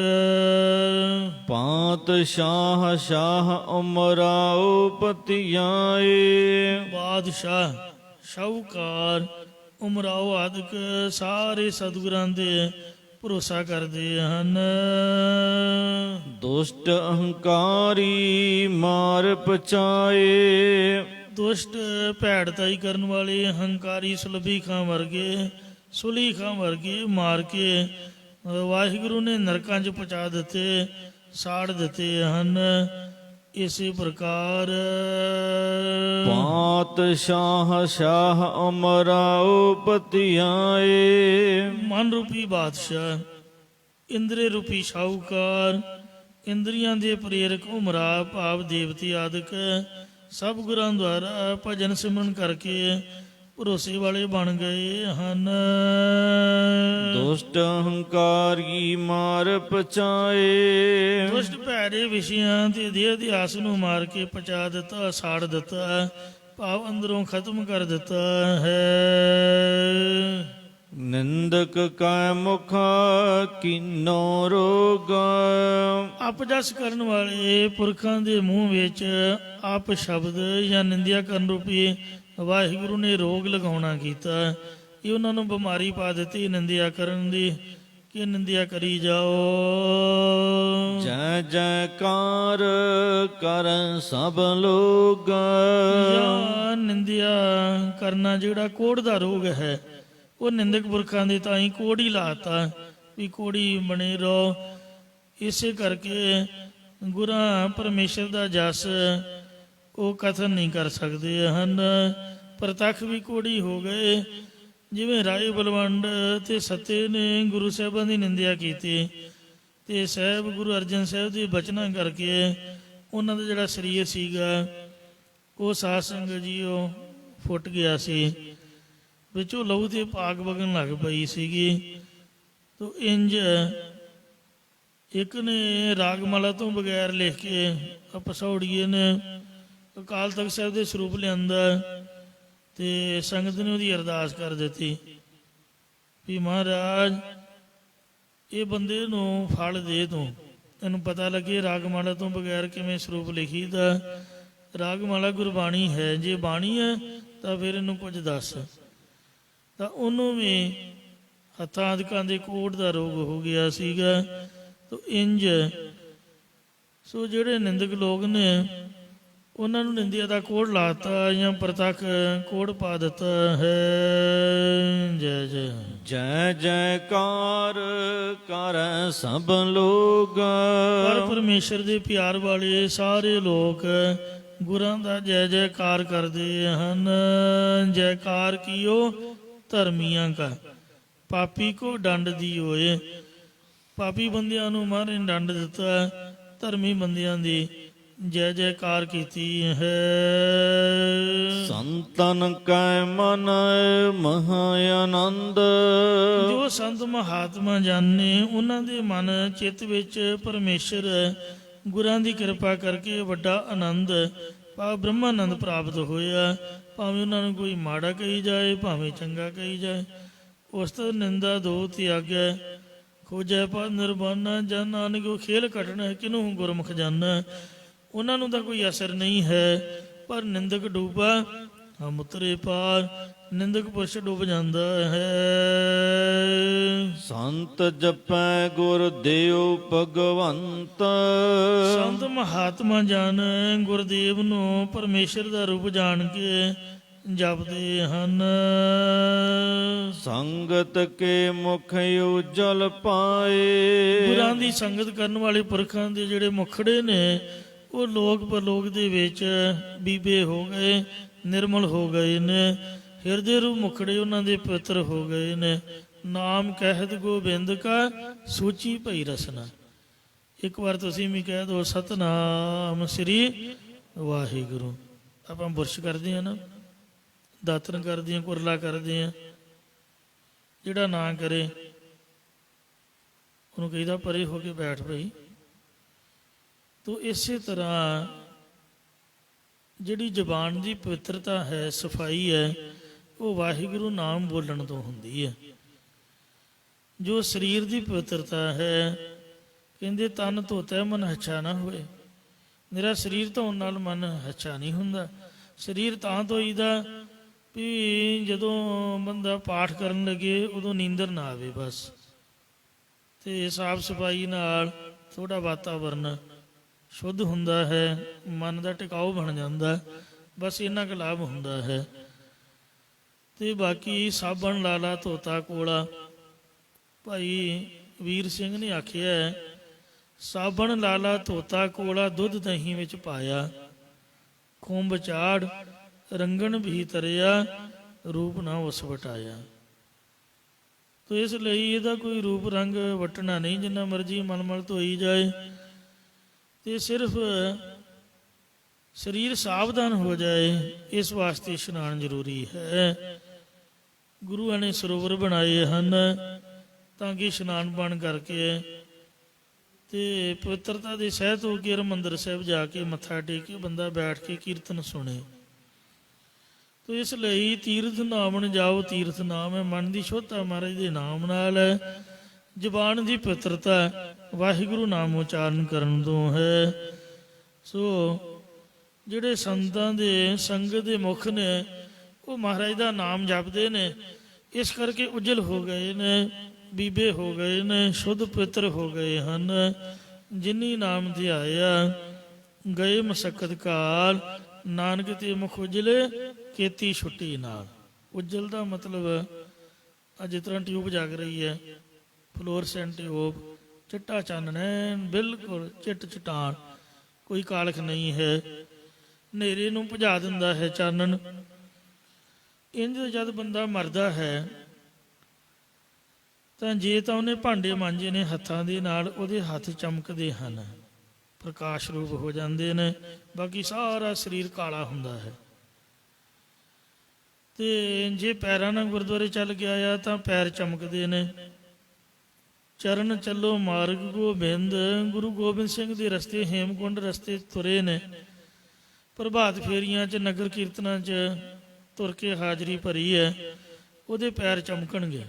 ਪਾਤਸ਼ਾਹ ਸ਼ਾਹ ਉਮਰਾਉ ਪਤੀ ਆਏ। ਬਾਦਸ਼ਾਹ, ਸ਼ਾਹੂਕਾਰ, ਉਮਰਾਓ ਆਦਿਕ ਸਾਰੇ ਸਤਿਗੁਰਾਂ ਦੇ ਭਰੋਸਾ ਕਰਦੇ ਹਨ। ਦੁਸ਼ਟ ਅਹੰਕਾਰੀ ਮਾਰ ਪਚਾਏ। ਦੁਸ਼ਟ ਭੈੜਤਾਈ ਕਰਨ ਵਾਲੇ ਹੰਕਾਰੀ ਸੁਲਭੀ ਖਾਂ ਵਰਗੇ, ਸੁਲੀ ਖਾਂ ਵਰਗੇ ਮਾਰ ਕੇ ਵਾਹਿਗੁਰੂ ਨੇ ਨਰਕਾਂ 'ਚ ਪਹੁੰਚਾ ਦਿੱਤੇ, ਸਾੜ ਦਿੱਤੇ ਹਨ। ਇਸੇ ਪ੍ਰਕਾਰ ਪਾਤਸ਼ਾਹ ਸ਼ਾਹ ਉਮਰਾਉ ਪਤੀ ਆਏ। ਮਨ ਰੂਪੀ ਬਾਦਸ਼ਾਹ, ਇੰਦਰੇ ਰੂਪੀ ਸ਼ਾਹੂਕਾਰ, ਇੰਦਰੀਆਂ ਦੇ ਪ੍ਰੇਰਕ ਉਮਰਾ ਭਾਵ ਦੇਵਤੇ ਆਦਿਕ ਸਭ ਗੁਰਾਂ ਦੁਆਰਾ ਭਜਨ ਸਿਮਰਨ ਕਰਕੇ ਭਰੋਸੇ ਵਾਲੇ ਬਣ ਗਏ ਹਨ। ਦੁਸ਼ਟ ਅਹੰਕਾਰੀ ਮਾਰ ਪਚਾਏ। ਦੁਸ਼ਟ ਭੈੜੇ ਵਿਸ਼ਿਆਂ ਤੇ ਦੇਹ ਇਤਿਹਾਸ ਨੂੰ ਮਾਰ ਕੇ ਪਚਾ ਦਿੱਤਾ, ਸਾੜ ਦਿੱਤਾ, ਭਾਵ ਅੰਦਰੋਂ ਖਤਮ ਕਰ ਦਿੱਤਾ ਹੈ। ਨਿੰਦਕ ਕੈ ਮੁਖ ਕੀਨੋ ਰੋਗ। ਅਪਜਸ ਕਰਨ ਵਾਲੇ ਪੁਰਖਾਂ ਦੇ ਮੂੰਹ ਵਿੱਚ ਅਪ ਸ਼ਬਦ ਜਾਂ ਨਿੰਦਿਆ ਕਰਨ ਰੂਪੀ ਵਾਹਿਗੁਰੂ ਨੇ ਰੋਗ ਲਗਾਉਣਾ ਕੀਤਾ। ਇਹ ਉਹਨਾਂ ਨੂੰ ਬਿਮਾਰੀ ਪਾ ਦਿੱਤੀ ਨਿੰਦਿਆ ਕਰਨ ਦੀ, ਕਿ ਨਿੰਦਿਆ ਕਰੀ ਜਾਓ। ਜੈ ਜੈਕਾਰ ਕਰ ਸਭ ਲੋਗ। ਜਾਂ ਨਿੰਦਿਆ ਕਰਨਾ ਜਿਹੜਾ ਕੋੜ ਦਾ ਰੋਗ ਹੈ, ਉਹ ਨਿੰਦਕ ਪੁਰਖਾਂ ਦੇ ਤਾਂ ਹੀ ਕੋੜ ਹੀ ਲਾਤਾ ਵੀ ਕੋੜੀ ਬਣੇ ਰਹੋ। ਇਸੇ ਕਰਕੇ ਗੁਰਾਂ ਪਰਮੇਸ਼ਰ ਦਾ ਜਸ ਉਹ ਕਥਨ ਨਹੀਂ ਕਰ ਸਕਦੇ ਹਨ। ਪ੍ਰਤੱਖ ਵੀ ਕੋੜੀ ਹੋ ਗਏ। ਜਿਵੇਂ ਰਾਏ ਬਲਵੰਡ ਤੇ ਸੱਤੇ ਨੇ ਗੁਰੂ ਸਾਹਿਬਾਂ ਦੀ ਨਿੰਦਿਆ ਕੀਤੀ ਤੇ ਸਾਹਿਬ ਗੁਰੂ ਅਰਜਨ ਸਾਹਿਬ ਦੇ ਬਚਨਾਂ ਕਰਕੇ ਉਹਨਾਂ ਦਾ ਜਿਹੜਾ ਸਰੀਰ ਸੀਗਾ ਉਹ ਸਾਧ ਸੰਗਤ ਜੀ ਉਹ ਫੁੱਟ ਗਿਆ ਸੀ, ਵਿੱਚੋਂ ਲਹੂ ਤੇ ਭਾਗ ਵਗਣ ਲੱਗ ਪਈ ਸੀਗੀ। ਤੋ ਇੰਜ ਇੱਕ ਨੇ ਰਾਗਮਾਲਾ ਤੋਂ ਬਗੈਰ ਲਿਖ ਕੇ ਪਸੌੜੀਏ ਨੇ ਅਕਾਲ ਤਖਤ ਸਾਹਿਬ ਦੇ ਸਰੂਪ ਲਿਆਂਦਾ ਤੇ ਸੰਗਤ ਨੇ ਉਹਦੀ ਅਰਦਾਸ ਕਰ ਦਿੱਤੀ ਵੀ ਮਹਾਰਾਜ ਇਹ ਬੰਦੇ ਨੂੰ ਫਲ ਦੇ ਤੂੰ, ਤੈਨੂੰ ਪਤਾ ਲੱਗੇ ਰਾਗਮਾਲਾ ਤੋਂ ਬਗੈਰ ਕਿਵੇਂ ਸਰੂਪ ਲਿਖੀਦਾ। ਰਾਗਮਾਲਾ ਗੁਰਬਾਣੀ ਹੈ, ਜੇ ਬਾਣੀ ਹੈ ਤਾਂ ਫਿਰ ਇਹਨੂੰ ਕੁਝ ਦੱਸ। ਤਾਂ ਉਹਨੂੰ ਵੀ ਹੱਥਾਂ ਅਦਕਾਂ ਦੇ ਕੋੜ ਦਾ ਰੋਗ ਹੋ ਗਿਆ ਸੀਗਾ। ਤਾਂ ਇੰਜ ਸੋ ਜਿਹੜੇ ਨਿੰਦਕ ਲੋਕ ਨੇ ਉਹਨਾਂ ਨੂੰ ਨਿੰਦਿਆ ਦਾ ਕੋੜ ਲਾਤਾ ਜਾਂ ਪ੍ਰਤੱਖ ਕੋੜ ਪਾ ਦਿੱਤਾ ਹੈ। ਜੈ ਜੈ ਜੈ ਜੈਕਾਰ ਕਰੈ ਸਭ ਲੋਗ। ਪਰ ਪਰਮੇਸ਼ਰ ਦੇ ਪਿਆਰ ਵਾਲੇ ਸਾਰੇ ਲੋਕ ਗੁਰਾਂ ਦਾ ਜੈ ਜੈਕਾਰ ਕਰਦੇ ਹਨ। ਜੈਕਾਰ ਕੀਓ ਧਰਮੀਆਂ ਕਾ, ਪਾਪੀ ਕੋ ਡੰਡ ਦੀ ਹੋਏ। ਪਾਪੀ ਬੰਦਿਆਂ ਨੂੰ ਮਹਾਰਾਜ ਨੇ ਡੰਡ ਦਿੱਤਾ, ਧਰਮੀ ਬੰਦਿਆਂ ਦੀ ਜੈ ਜੈਕਾਰ ਕੀਤੀ ਹੈ। ਸੰਤਨ ਕੈ ਮਨ ਮਹਾ ਆਨੰਦ। ਜੋ ਸੰਤ ਮਹਾਤਮਾ ਜਾਣੇ ਉਹਨਾਂ ਦੇ ਮਨ ਚਿੱਤ ਵਿੱਚ ਪਰਮੇਸ਼ਰ ਗੁਰਾਂ ਦੀ ਕਿਰਪਾ ਕਰਕੇ ਵੱਡਾ ਆਨੰਦ ਬ੍ਰਹਮਾਨੰਦ ਪ੍ਰਾਪਤ ਹੋਇਆ। ਭਾਵੇਂ ਉਹਨਾਂ ਨੂੰ ਕੋਈ ਮਾੜਾ ਕਹੀ ਜਾਏ, ਭਾਵੇਂ ਚੰਗਾ ਕਹੀ ਜਾਏ। ਉਸ ਤੋਂ ਨਿੰਦਾ ਦੋ ਤਿਆਗੈ, ਖੋਜੈ ਪਰ ਨਿਰਵਾਨਾ। ਜਨ ਨਾਨਕ ਖੇਲ ਕੱਟਣਾ ਕਿਨੂੰ ਗੁਰਮੁਖ ਜਾਨਾ। ਉਹਨਾਂ ਨੂੰ ਤਾਂ ਕੋਈ ਅਸਰ ਨਹੀਂ ਹੈ, ਪਰ ਨਿੰਦਕ ਡੂਬਾ ਹਮ ਉਤਰੇ ਪਾਰ। ਨਿੰਦਕ ਪੁਰਸ਼ ਡੁੱਬ ਜਾਂਦਾ ਹੈ। ਸੰਤ ਜਪੈ ਗੁਰ ਦੇਵ ਭਗਵੰਤ। ਸੰਤ ਮਹਾਤਮਾ ਜਨ ਗੁਰਦੇਵ ਨੂੰ ਪਰਮੇਸ਼ਰ ਦਾ ਰੂਪ ਜਾਣ ਕੇ ਜਪਦੇ ਹਨ। ਸੰਗਤ ਕੇ ਮੁਖ ਉਜਲ ਪਾਏ। ਗੁਰਾਂ ਦੀ ਸੰਗਤ ਕਰਨ ਵਾਲੇ ਪੁਰਖਾਂ ਦੇ ਜਿਹੜੇ ਮੁਖੜੇ ਨੇ ਉਹ ਲੋਕ ਪਰਲੋਕ ਦੇ ਵਿੱਚ ਬੀਬੇ ਹੋ ਗਏ, ਨਿਰਮਲ ਹੋ ਗਏ ਨੇ। ਹਿਰਦੇ ਰੂਪ ਮੁਖੜੇ ਉਹਨਾਂ ਦੇ ਪਵਿੱਤਰ ਹੋ ਗਏ ਨੇ। ਨਾਮ ਕਹਿਤ ਗੋਬਿੰਦ ਕਾ ਸੂਚੀ ਭਈ ਰਸਨਾ। ਇੱਕ ਵਾਰ ਤੁਸੀਂ ਵੀ ਕਹਿ ਦਿਓ ਸਤਨਾਮ ਸ੍ਰੀ ਵਾਹਿਗੁਰੂ। ਆਪਾਂ ਬੁਰਸ਼ ਕਰਦੇ ਹਾਂ ਨਾ, ਦਾਤਨ ਕਰਦੇ ਹਾਂ, ਕੁਰਲਾ ਕਰਦੇ ਹਾਂ। ਜਿਹੜਾ ਨਾ ਕਰੇ ਉਹਨੂੰ ਕਹੀਦਾ ਪਰੇ ਹੋ ਕੇ ਬੈਠ ਭਈ। ਤੋ ਇਸੇ ਤਰ੍ਹਾਂ ਜਿਹੜੀ ਜ਼ਬਾਨ ਦੀ ਪਵਿੱਤਰਤਾ ਹੈ, ਸਫਾਈ ਹੈ, ਉਹ ਵਾਹਿਗੁਰੂ ਨਾਮ ਬੋਲਣ ਤੋਂ ਹੁੰਦੀ ਹੈ। ਜੋ ਸਰੀਰ ਦੀ ਪਵਿੱਤਰਤਾ ਹੈ, ਕਹਿੰਦੇ ਤਨ ਧੋਤਾ ਮਨ ਹੱਛਾ ਨਾ ਹੋਏ। ਮੇਰਾ ਸਰੀਰ ਧੋਣ ਨਾਲ ਮਨ ਹੱਛਾ ਨਹੀਂ ਹੁੰਦਾ। ਸਰੀਰ ਤਾਂ ਧੋਈਦਾ ਵੀ ਜਦੋਂ ਬੰਦਾ ਪਾਠ ਕਰਨ ਲੱਗੇ ਉਦੋਂ ਨੀਂਦਰ ਨਾ ਆਵੇ ਬਸ। ਤੇ ਸਾਫ ਸਫਾਈ ਨਾਲ ਥੋੜ੍ਹਾ ਵਾਤਾਵਰਨ ਸ਼ੁੱਧ ਹੁੰਦਾ ਹੈ, ਮਨ ਦਾ ਟਿਕਾਊ ਬਣ ਜਾਂਦਾ, ਬਸ ਇੰਨਾ ਕੁ ਲਾਭ ਹੁੰਦਾ ਹੈ। ਤੇ ਬਾਕੀ ਸਾਬਣ ਲਾਲਾ ਧੋਤਾ ਕੋਲਾ। ਭਾਈ ਵੀਰ ਸਿੰਘ ਨੇ ਆਖਿਆ ਸਾਬਣ ਲਾਲਾ ਧੋਤਾ ਕੋਲਾ, ਦੁੱਧ ਦਹੀਂ ਵਿੱਚ ਪਾਇਆ, ਖੁੰਬ ਚਾੜ ਰੰਗਣ ਵੀ ਤਰਿਆ, ਰੂਪ ਨਾ ਉਸ ਵਟਾਇਆ। ਤੋ ਇਸ ਲਈ ਇਹਦਾ ਕੋਈ ਰੂਪ ਰੰਗ ਵਟਣਾ ਨਹੀਂ, ਜਿੰਨਾ ਮਰਜ਼ੀ ਮਲਮਲ ਧੋਈ ਜਾਏ। ਤੇ ਸਿਰਫ ਸਰੀਰ ਸਾਵਧਾਨ ਹੋ ਜਾਏ, ਇਸ ਵਾਸਤੇ ਇਸ਼ਨਾਨ ਜ਼ਰੂਰੀ ਹੈ। ਗੁਰੂਆਂ ਨੇ ਸਰੋਵਰ ਬਣਾਏ ਹਨ ਤਾਂ ਕਿ ਇਸ਼ਨਾਨ ਪਾਣ ਕਰਕੇ ਤੇ ਪਵਿੱਤਰਤਾ ਦੇ ਸਹਿਤ ਹੋ ਕੇ ਹਰਿਮੰਦਰ ਸਾਹਿਬ ਜਾ ਕੇ ਮੱਥਾ ਟੇਕ ਕੇ ਬੰਦਾ ਬੈਠ ਕੇ ਕੀਰਤਨ ਸੁਣੇ। ਤੋ ਇਸ ਲਈ ਤੀਰਥ ਨਾਮਣ ਜਾਓ, ਤੀਰਥ ਨਾਮ ਹੈ। ਮਨ ਦੀ ਸ਼ੁੱਧਤਾ ਮਹਾਰਾਜ ਦੇ ਨਾਮ ਨਾਲ ਹੈ। ਜ਼ਬਾਨ ਦੀ ਪਵਿੱਤਰਤਾ ਵਾਹਿਗੁਰੂ ਨਾਮ ਉਚਾਰਨ ਕਰਨ ਤੋਂ ਹੈ। ਸੋ ਜਿਹੜੇ ਸੰਤਾਂ ਦੇ ਸੰਗਤ ਦੇ ਮੁਖ ਨੇ ਉਹ ਮਹਾਰਾਜ ਦਾ ਨਾਮ ਜਪਦੇ ਨੇ, ਇਸ ਕਰਕੇ ਉਜਲ ਹੋ ਗਏ ਨੇ, ਬੀਬੇ ਹੋ ਗਏ ਨੇ, ਸ਼ੁੱਧ ਪਵਿੱਤਰ ਹੋ ਗਏ ਹਨ। ਜਿਨੀ ਨਾਮ ਧਿਆਇਆ ਗਏ ਮਸਕਤ ਕਾਲ, ਨਾਨਕ ਤੇ ਮੁਖ ਉਜਲੇ ਕੀਤੀ ਛੁੱਟੀ ਨਾਲ। ਉਜਲ ਦਾ ਮਤਲਬ ਜਿਸ ਤਰ੍ਹਾਂ ਟਿਊਬ ਜਗ ਰਹੀ ਹੈ, ਫਲੋਰਸੈਂਟ ਟਿਊਬ, ਚਿੱਟਾ ਚਾਨਣ ਹੈ, ਬਿਲਕੁਲ ਚਿੱਟ ਚਟਾਨ, ਕੋਈ ਕਾਲਖ ਨਹੀਂ ਹੈ, ਹਨੇਰੇ ਨੂੰ ਭਜਾ ਦਿੰਦਾ ਹੈ ਚਾਨਣ। ਇੰਝ ਜਦ ਬੰਦਾ ਮਰਦਾ ਹੈ ਤਾਂ ਜੇ ਤਾਂ ਉਹਨੇ ਭਾਂਡੇ ਮਾਂਜੇ ਨੇ ਹੱਥਾਂ ਦੇ ਨਾਲ, ਉਹਦੇ ਹੱਥ ਚਮਕਦੇ ਹਨ, ਪ੍ਰਕਾਸ਼ ਰੂਪ ਹੋ ਜਾਂਦੇ ਨੇ। ਬਾਕੀ ਸਾਰਾ ਸਰੀਰ ਕਾਲਾ ਹੁੰਦਾ ਹੈ। ਤੇ ਜੇ ਪੈਰਾਂ ਨਾਲ ਗੁਰਦੁਆਰੇ ਚੱਲ ਗਿਆ ਆ ਤਾਂ ਪੈਰ ਚਮਕਦੇ ਨੇ। ਚਰਨ ਚੱਲੋ ਮਾਰਗ ਗੋਬਿੰਦ, ਗੁਰੂ ਗੋਬਿੰਦ ਸਿੰਘ ਦੇ ਰਸਤੇ, ਹੇਮਕੁੰਡ ਰਸਤੇ ਤੁਰੇ ਨੇ। ਪ੍ਰਭਾਤ ਫੇਰੀਆਂ 'ਚ ਨਗਰ ਕੀਰਤਨਾਂ 'ਚ ਤੁਰ ਕੇ ਹਾਜ਼ਰੀ ਭਰੀ ਹੈ, ਉਹਦੇ ਪੈਰ ਚਮਕਣਗੇ।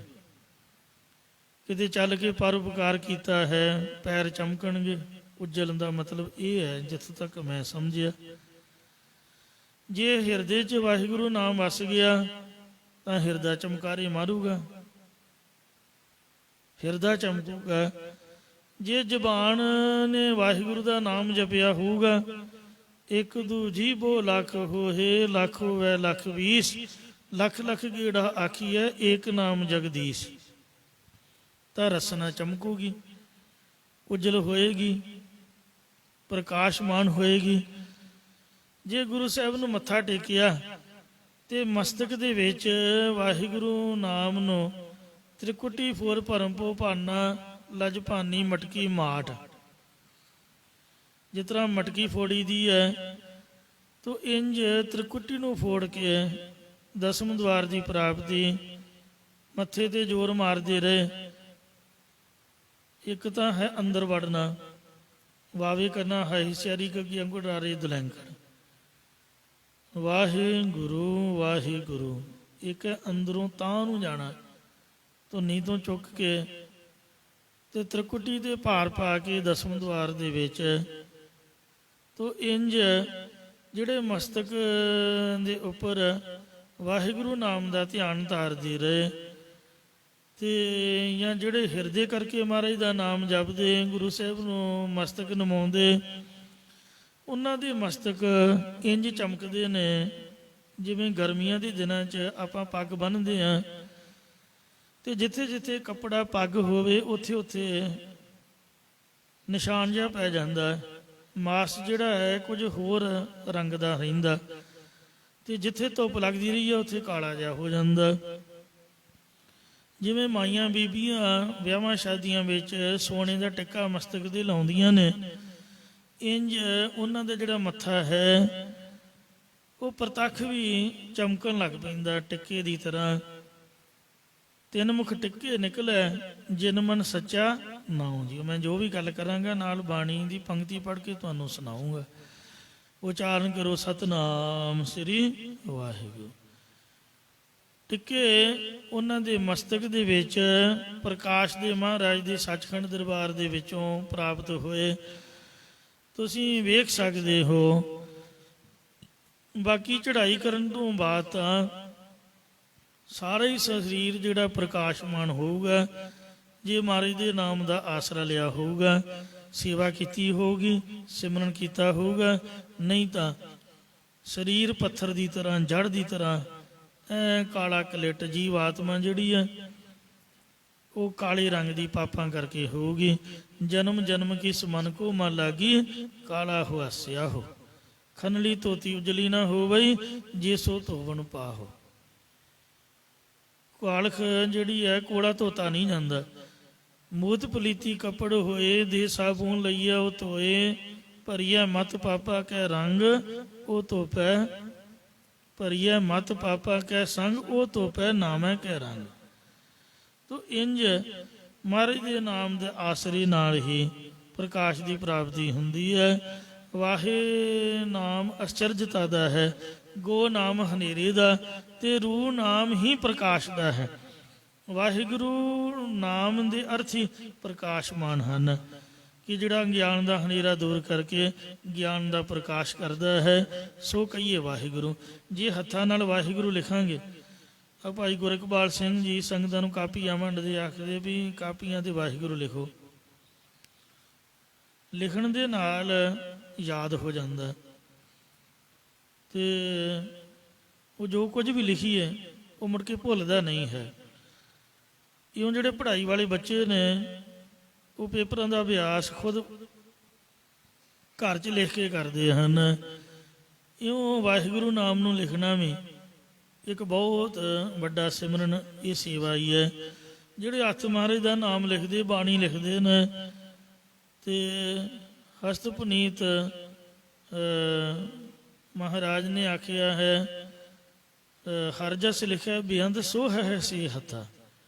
ਕਿਤੇ ਚੱਲ ਕੇ ਪਰਉਪਕਾਰ ਕੀਤਾ ਹੈ, ਪੈਰ ਚਮਕਣਗੇ। ਉਜਲਣ ਦਾ ਮਤਲਬ ਇਹ ਹੈ, ਜਿੱਥੋਂ ਤੱਕ ਮੈਂ ਸਮਝਿਆ। ਜੇ ਹਿਰਦੇ 'ਚ ਵਾਹਿਗੁਰੂ ਨਾਮ ਵਸ ਗਿਆ ਤਾਂ ਹਿਰਦਾ ਚਮਕਾਰੇ ਮਾਰੂਗਾ, ਹਿਰਦਾ ਚਮਕੂਗਾ। ਜੇ ਜ਼ਬਾਨ ਨੇ ਵਾਹਿਗੁਰੂ ਦਾ ਨਾਮ ਜਪਿਆ ਹੋਊਗਾ, ਇੱਕ ਦੂਜੀ ਬੋ ਲੱਖ ਹੋਏ, ਲੱਖ ਹੋਵੇ ਲੱਖ 20, ਲੱਖ ਲੱਖ ਗੇੜਾ ਆਖੀਐ, ਏਕ ਨਾਮ ਜਗਦੀਸ਼। ਤਾਂ ਰਸਨਾ ਚਮਕੂਗੀ, ਉਜਲ ਹੋਏਗੀ, ਪ੍ਰਕਾਸ਼ਮਾਨ ਹੋਏਗੀ। ਜੇ ਗੁਰੂ ਸਾਹਿਬ ਨੂੰ ਮੱਥਾ ਟੇਕਿਆ ਤੇ ਮਸਤਕ ਦੇ ਵਿੱਚ ਵਾਹਿਗੁਰੂ ਨਾਮ ਨੂੰ ਤ੍ਰਿਕੁਟੀ ਫੋਰ ਭਰਮ ਪੋ ਭਾਨਾ ਲਜ ਭਾਨੀ ਮਟਕੀ ਮਾਠ, ਜਿਸ ਤਰ੍ਹਾਂ ਮਟਕੀ ਫੋੜੀ ਦੀ ਹੈ, ਤੋ ਇੰਜ ਤ੍ਰਿਕੁਟੀ ਨੂੰ ਫੋੜ ਕੇ ਦਸਮ ਦੁਆਰ ਦੀ ਪ੍ਰਾਪਤੀ ਮੱਥੇ ਤੇ ਜ਼ੋਰ ਮਾਰਦੇ ਰਹੇ। ਇੱਕ ਤਾਂ ਹੈ ਅੰਦਰ ਵੜਨਾ, ਵਾਵੇ ਕਰਨਾ ਹੈ ਹਿਸਿਆਰੀ ਕਗੀ ਅੰਗੁਰਾਰੇ ਦਲੈਂਕਰ। ਵਾਹਿਗੁਰੂ ਵਾਹਿਗੁਰੂ ਇੱਕ ਹੈ ਅੰਦਰੋਂ ਤਾਂ ਨੂੰ ਜਾਣਾ, ਧੁਨੀ ਤੋਂ ਚੁੱਕ ਕੇ ਤੇ ਤ੍ਰਿਕੁਟੀ ਦੇ ਭਾਰ ਪਾ ਕੇ ਦਸਮ ਦੁਆਰ ਦੇ ਵਿੱਚ। ਤੋ ਇੰਜ ਜਿਹੜੇ ਮਸਤਕ ਦੇ ਉੱਪਰ ਵਾਹਿਗੁਰੂ ਨਾਮ ਦਾ ਧਿਆਨ ਧਾਰਦੇ ਰਹੇ, ਤੇ ਜਾਂ ਜਿਹੜੇ ਹਿਰਦੇ ਕਰਕੇ ਮਹਾਰਾਜ ਦਾ ਨਾਮ ਜਪਦੇ, ਗੁਰੂ ਸਾਹਿਬ ਨੂੰ ਮਸਤਕ ਨਮਾਉਂਦੇ, ਉਹਨਾਂ ਦੇ ਮਸਤਕ ਇੰਜ ਚਮਕਦੇ ਨੇ ਜਿਵੇਂ ਗਰਮੀਆਂ ਦੇ ਦਿਨਾਂ 'ਚ ਆਪਾਂ ਪੱਗ ਬੰਨ੍ਹਦੇ ਹਾਂ, ਤੇ ਜਿੱਥੇ ਜਿੱਥੇ ਕੱਪੜਾ ਪੱਗ ਹੋਵੇ ਉੱਥੇ ਉੱਥੇ ਨਿਸ਼ਾਨ ਜਿਹਾ ਪੈ ਜਾਂਦਾ। ਮਾਸ ਜਿਹੜਾ ਹੈ ਕੁਝ ਹੋਰ ਰੰਗ ਦਾ ਰਹਿੰਦਾ, ਤੇ ਜਿੱਥੇ ਧੁੱਪ ਲੱਗਦੀ ਰਹੀ ਹੈ ਉੱਥੇ ਕਾਲਾ ਜਿਹਾ ਹੋ ਜਾਂਦਾ। ਜਿਵੇਂ ਮਾਈਆਂ ਬੀਬੀਆਂ ਵਿਆਹਾਂ ਸ਼ਾਦੀਆਂ ਵਿੱਚ ਸੋਨੇ ਦਾ ਟਿੱਕਾ ਮਸਤਕ ਦੇ ਲਾਉਂਦੀਆਂ ਨੇ, ਇੰਜ ਉਹਨਾਂ ਦਾ ਜਿਹੜਾ ਮੱਥਾ ਹੈ ਉਹ ਪ੍ਰਤੱਖ ਵੀ ਚਮਕਣ ਲੱਗ ਪੈਂਦਾ ਟਿੱਕੇ ਦੀ ਤਰ੍ਹਾਂ। ਤਿੰਨ ਮੁਖ ਟਿੱਕੇ ਨਿਕਲੇ ਜਿਨ ਮਨ ਸੱਚਾ ਨਾਉ ਜੀ। ਮੈਂ ਜੋ ਵੀ ਗੱਲ ਕਰਾਂਗਾ ਨਾਲ ਬਾਣੀ ਦੀ ਪੰਕਤੀ ਪੜ੍ਹ ਕੇ ਤੁਹਾਨੂੰ ਸੁਣਾਊਂਗਾ। ਉਚਾਰਨ ਕਰੋ ਸਤਨਾਮ ਸ੍ਰੀ ਵਾਹਿਗੁਰੂ। ਟਿੱਕੇ ਉਹਨਾਂ ਦੇ ਮਸਤਕ ਦੇ ਵਿੱਚ ਪ੍ਰਕਾਸ਼ ਦੇ ਮਹਾਰਾਜ ਦੇ ਸੱਚਖੰਡ ਦਰਬਾਰ ਦੇ ਵਿੱਚੋਂ ਪ੍ਰਾਪਤ ਹੋਏ, ਤੁਸੀਂ ਵੇਖ ਸਕਦੇ ਹੋ। ਬਾਕੀ ਚੜ੍ਹਾਈ ਕਰਨ ਤੋਂ ਬਾਅਦ ਤਾਂ ਸਾਰਾ ਹੀ ਸਰੀਰ ਜਿਹੜਾ ਪ੍ਰਕਾਸ਼ਮਾਨ ਹੋਊਗਾ, ਜੇ ਮਹਾਰਾਜ ਦੇ ਨਾਮ ਦਾ ਆਸਰਾ ਲਿਆ ਹੋਊਗਾ, ਸੇਵਾ ਕੀਤੀ ਹੋਊਗੀ, ਸਿਮਰਨ ਕੀਤਾ ਹੋਊਗਾ। ਨਹੀਂ ਤਾਂ ਸਰੀਰ ਪੱਥਰ ਦੀ ਤਰ੍ਹਾਂ, ਜੜ ਦੀ ਤਰ੍ਹਾਂ ਕਾਲਾ ਕਲਿੱਟ ਜੀਵ ਆਤਮਾ ਜਿਹੜੀ ਹੈ ਉਹ ਕਾਲੇ ਰੰਗ ਦੀ ਪਾਪਾਂ ਕਰਕੇ ਹੋਊਗੀ। ਜਨਮ ਜਨਮ ਕੀ ਸਮਨ ਕੋ ਮਨ ਲਾਗੀ, ਕਾਲਾ ਹੁਆਸਿਆ ਹੋ ਖਨਲੀ ਧੋਤੀ ਉਜਲੀ ਨਾ ਹੋ ਬਈ, ਜੇ ਸੋ ਧੋਵਣ ਪਾਹੋ। ਕਾਲਖ ਜਿਹੜੀ ਹੈ ਕੋੜਾ ਧੋਤਾ ਨਹੀਂ ਜਾਂਦਾ। ਮੂਤ ਪਲੀਤੀ ਕੱਪੜ ਹੋਏ, ਦੇ ਸਾਬੂਨ ਲਈਏ ਉਹ ਧੋਏ, ਭਰੀਏ ਮਤ ਪਾਪਾ ਕੈ ਰੰਗ ਉਹ ਧੋਪੈ, ਭਰੀਏ ਮਤ ਪਾਪਾ ਕੈ ਸੰਗ ਉਹ ਧੋਪੈ, ਨਾਮੈ ਕੈ ਰੰਗ। ਤੋ ਇੰਜ ਮਹਾਰਾਜ ਦੇ ਨਾਮ ਦੇ ਆਸਰੇ ਨਾਲ ਹੀ ਪ੍ਰਕਾਸ਼ ਦੀ ਪ੍ਰਾਪਤੀ ਹੁੰਦੀ ਹੈ। ਵਾਹੇ ਨਾਮ ਅਚਰਜਤਾ ਦਾ ਹੈ, ਗੋ ਨਾਮ ਹਨੇਰੇ ਦਾ, ਤੇ ਰੂਹ ਨਾਮ ਹੀ ਪ੍ਰਕਾਸ਼ ਦਾ ਹੈ। ਵਾਹਿਗੁਰੂ ਨਾਮ ਦੇ ਅਰਥ ਹੀ ਪ੍ਰਕਾਸ਼ਮਾਨ ਹਨ, ਕਿ ਜਿਹੜਾ ਗਿਆਨ ਦਾ ਹਨੇਰਾ ਦੂਰ ਕਰਕੇ ਗਿਆਨ ਦਾ ਪ੍ਰਕਾਸ਼ ਕਰਦਾ ਹੈ, ਸੋ ਕਹੀਏ ਵਾਹਿਗੁਰੂ। ਜੇ ਹੱਥਾਂ ਨਾਲ ਵਾਹਿਗੁਰੂ ਲਿਖਾਂਗੇ, ਆ ਭਾਈ ਗੁਰਕਬਾਲ ਸਿੰਘ ਜੀ ਸੰਗਤਾਂ ਨੂੰ ਕਾਪੀਆਂ ਵੰਡਦੇ, ਆਖਦੇ ਵੀ ਕਾਪੀਆਂ ਤੇ ਵਾਹਿਗੁਰੂ ਲਿਖੋ। ਲਿਖਣ ਦੇ ਨਾਲ ਯਾਦ ਹੋ ਜਾਂਦਾ, ਤੇ ਉਹ ਜੋ ਕੁਝ ਵੀ ਲਿਖੀਏ ਉਹ ਮੁੜ ਕੇ ਭੁੱਲਦਾ ਨਹੀਂ ਹੈ। ਇਉਂ ਜਿਹੜੇ ਪੜ੍ਹਾਈ ਵਾਲੇ ਬੱਚੇ ਨੇ ਉਹ ਪੇਪਰਾਂ ਦਾ ਅਭਿਆਸ ਖੁਦ ਘਰ 'ਚ ਲਿਖ ਕੇ ਕਰਦੇ ਹਨ। ਇਉਂ ਵਾਹਿਗੁਰੂ ਨਾਮ ਨੂੰ ਲਿਖਣਾ ਵੀ ਇੱਕ ਬਹੁਤ ਵੱਡਾ ਸਿਮਰਨ, ਇਹ ਸੇਵਾ ਹੀ ਹੈ। ਜਿਹੜੇ ਹੱਥ ਮਹਾਰਾਜ ਦਾ ਨਾਮ ਲਿਖਦੇ, ਬਾਣੀ ਲਿਖਦੇ ਨੇ, ਤੇ ਹਸਤ ਪੁਨੀਤ ਮਹਾਰਾਜ ਨੇ ਆਖਿਆ ਹੈ, ਹਰ ਜਸ ਲਿਖਿਆ ਬੇਅੰਤ ਸੋ ਹੈ ਸੇ ਹੱਥਾ,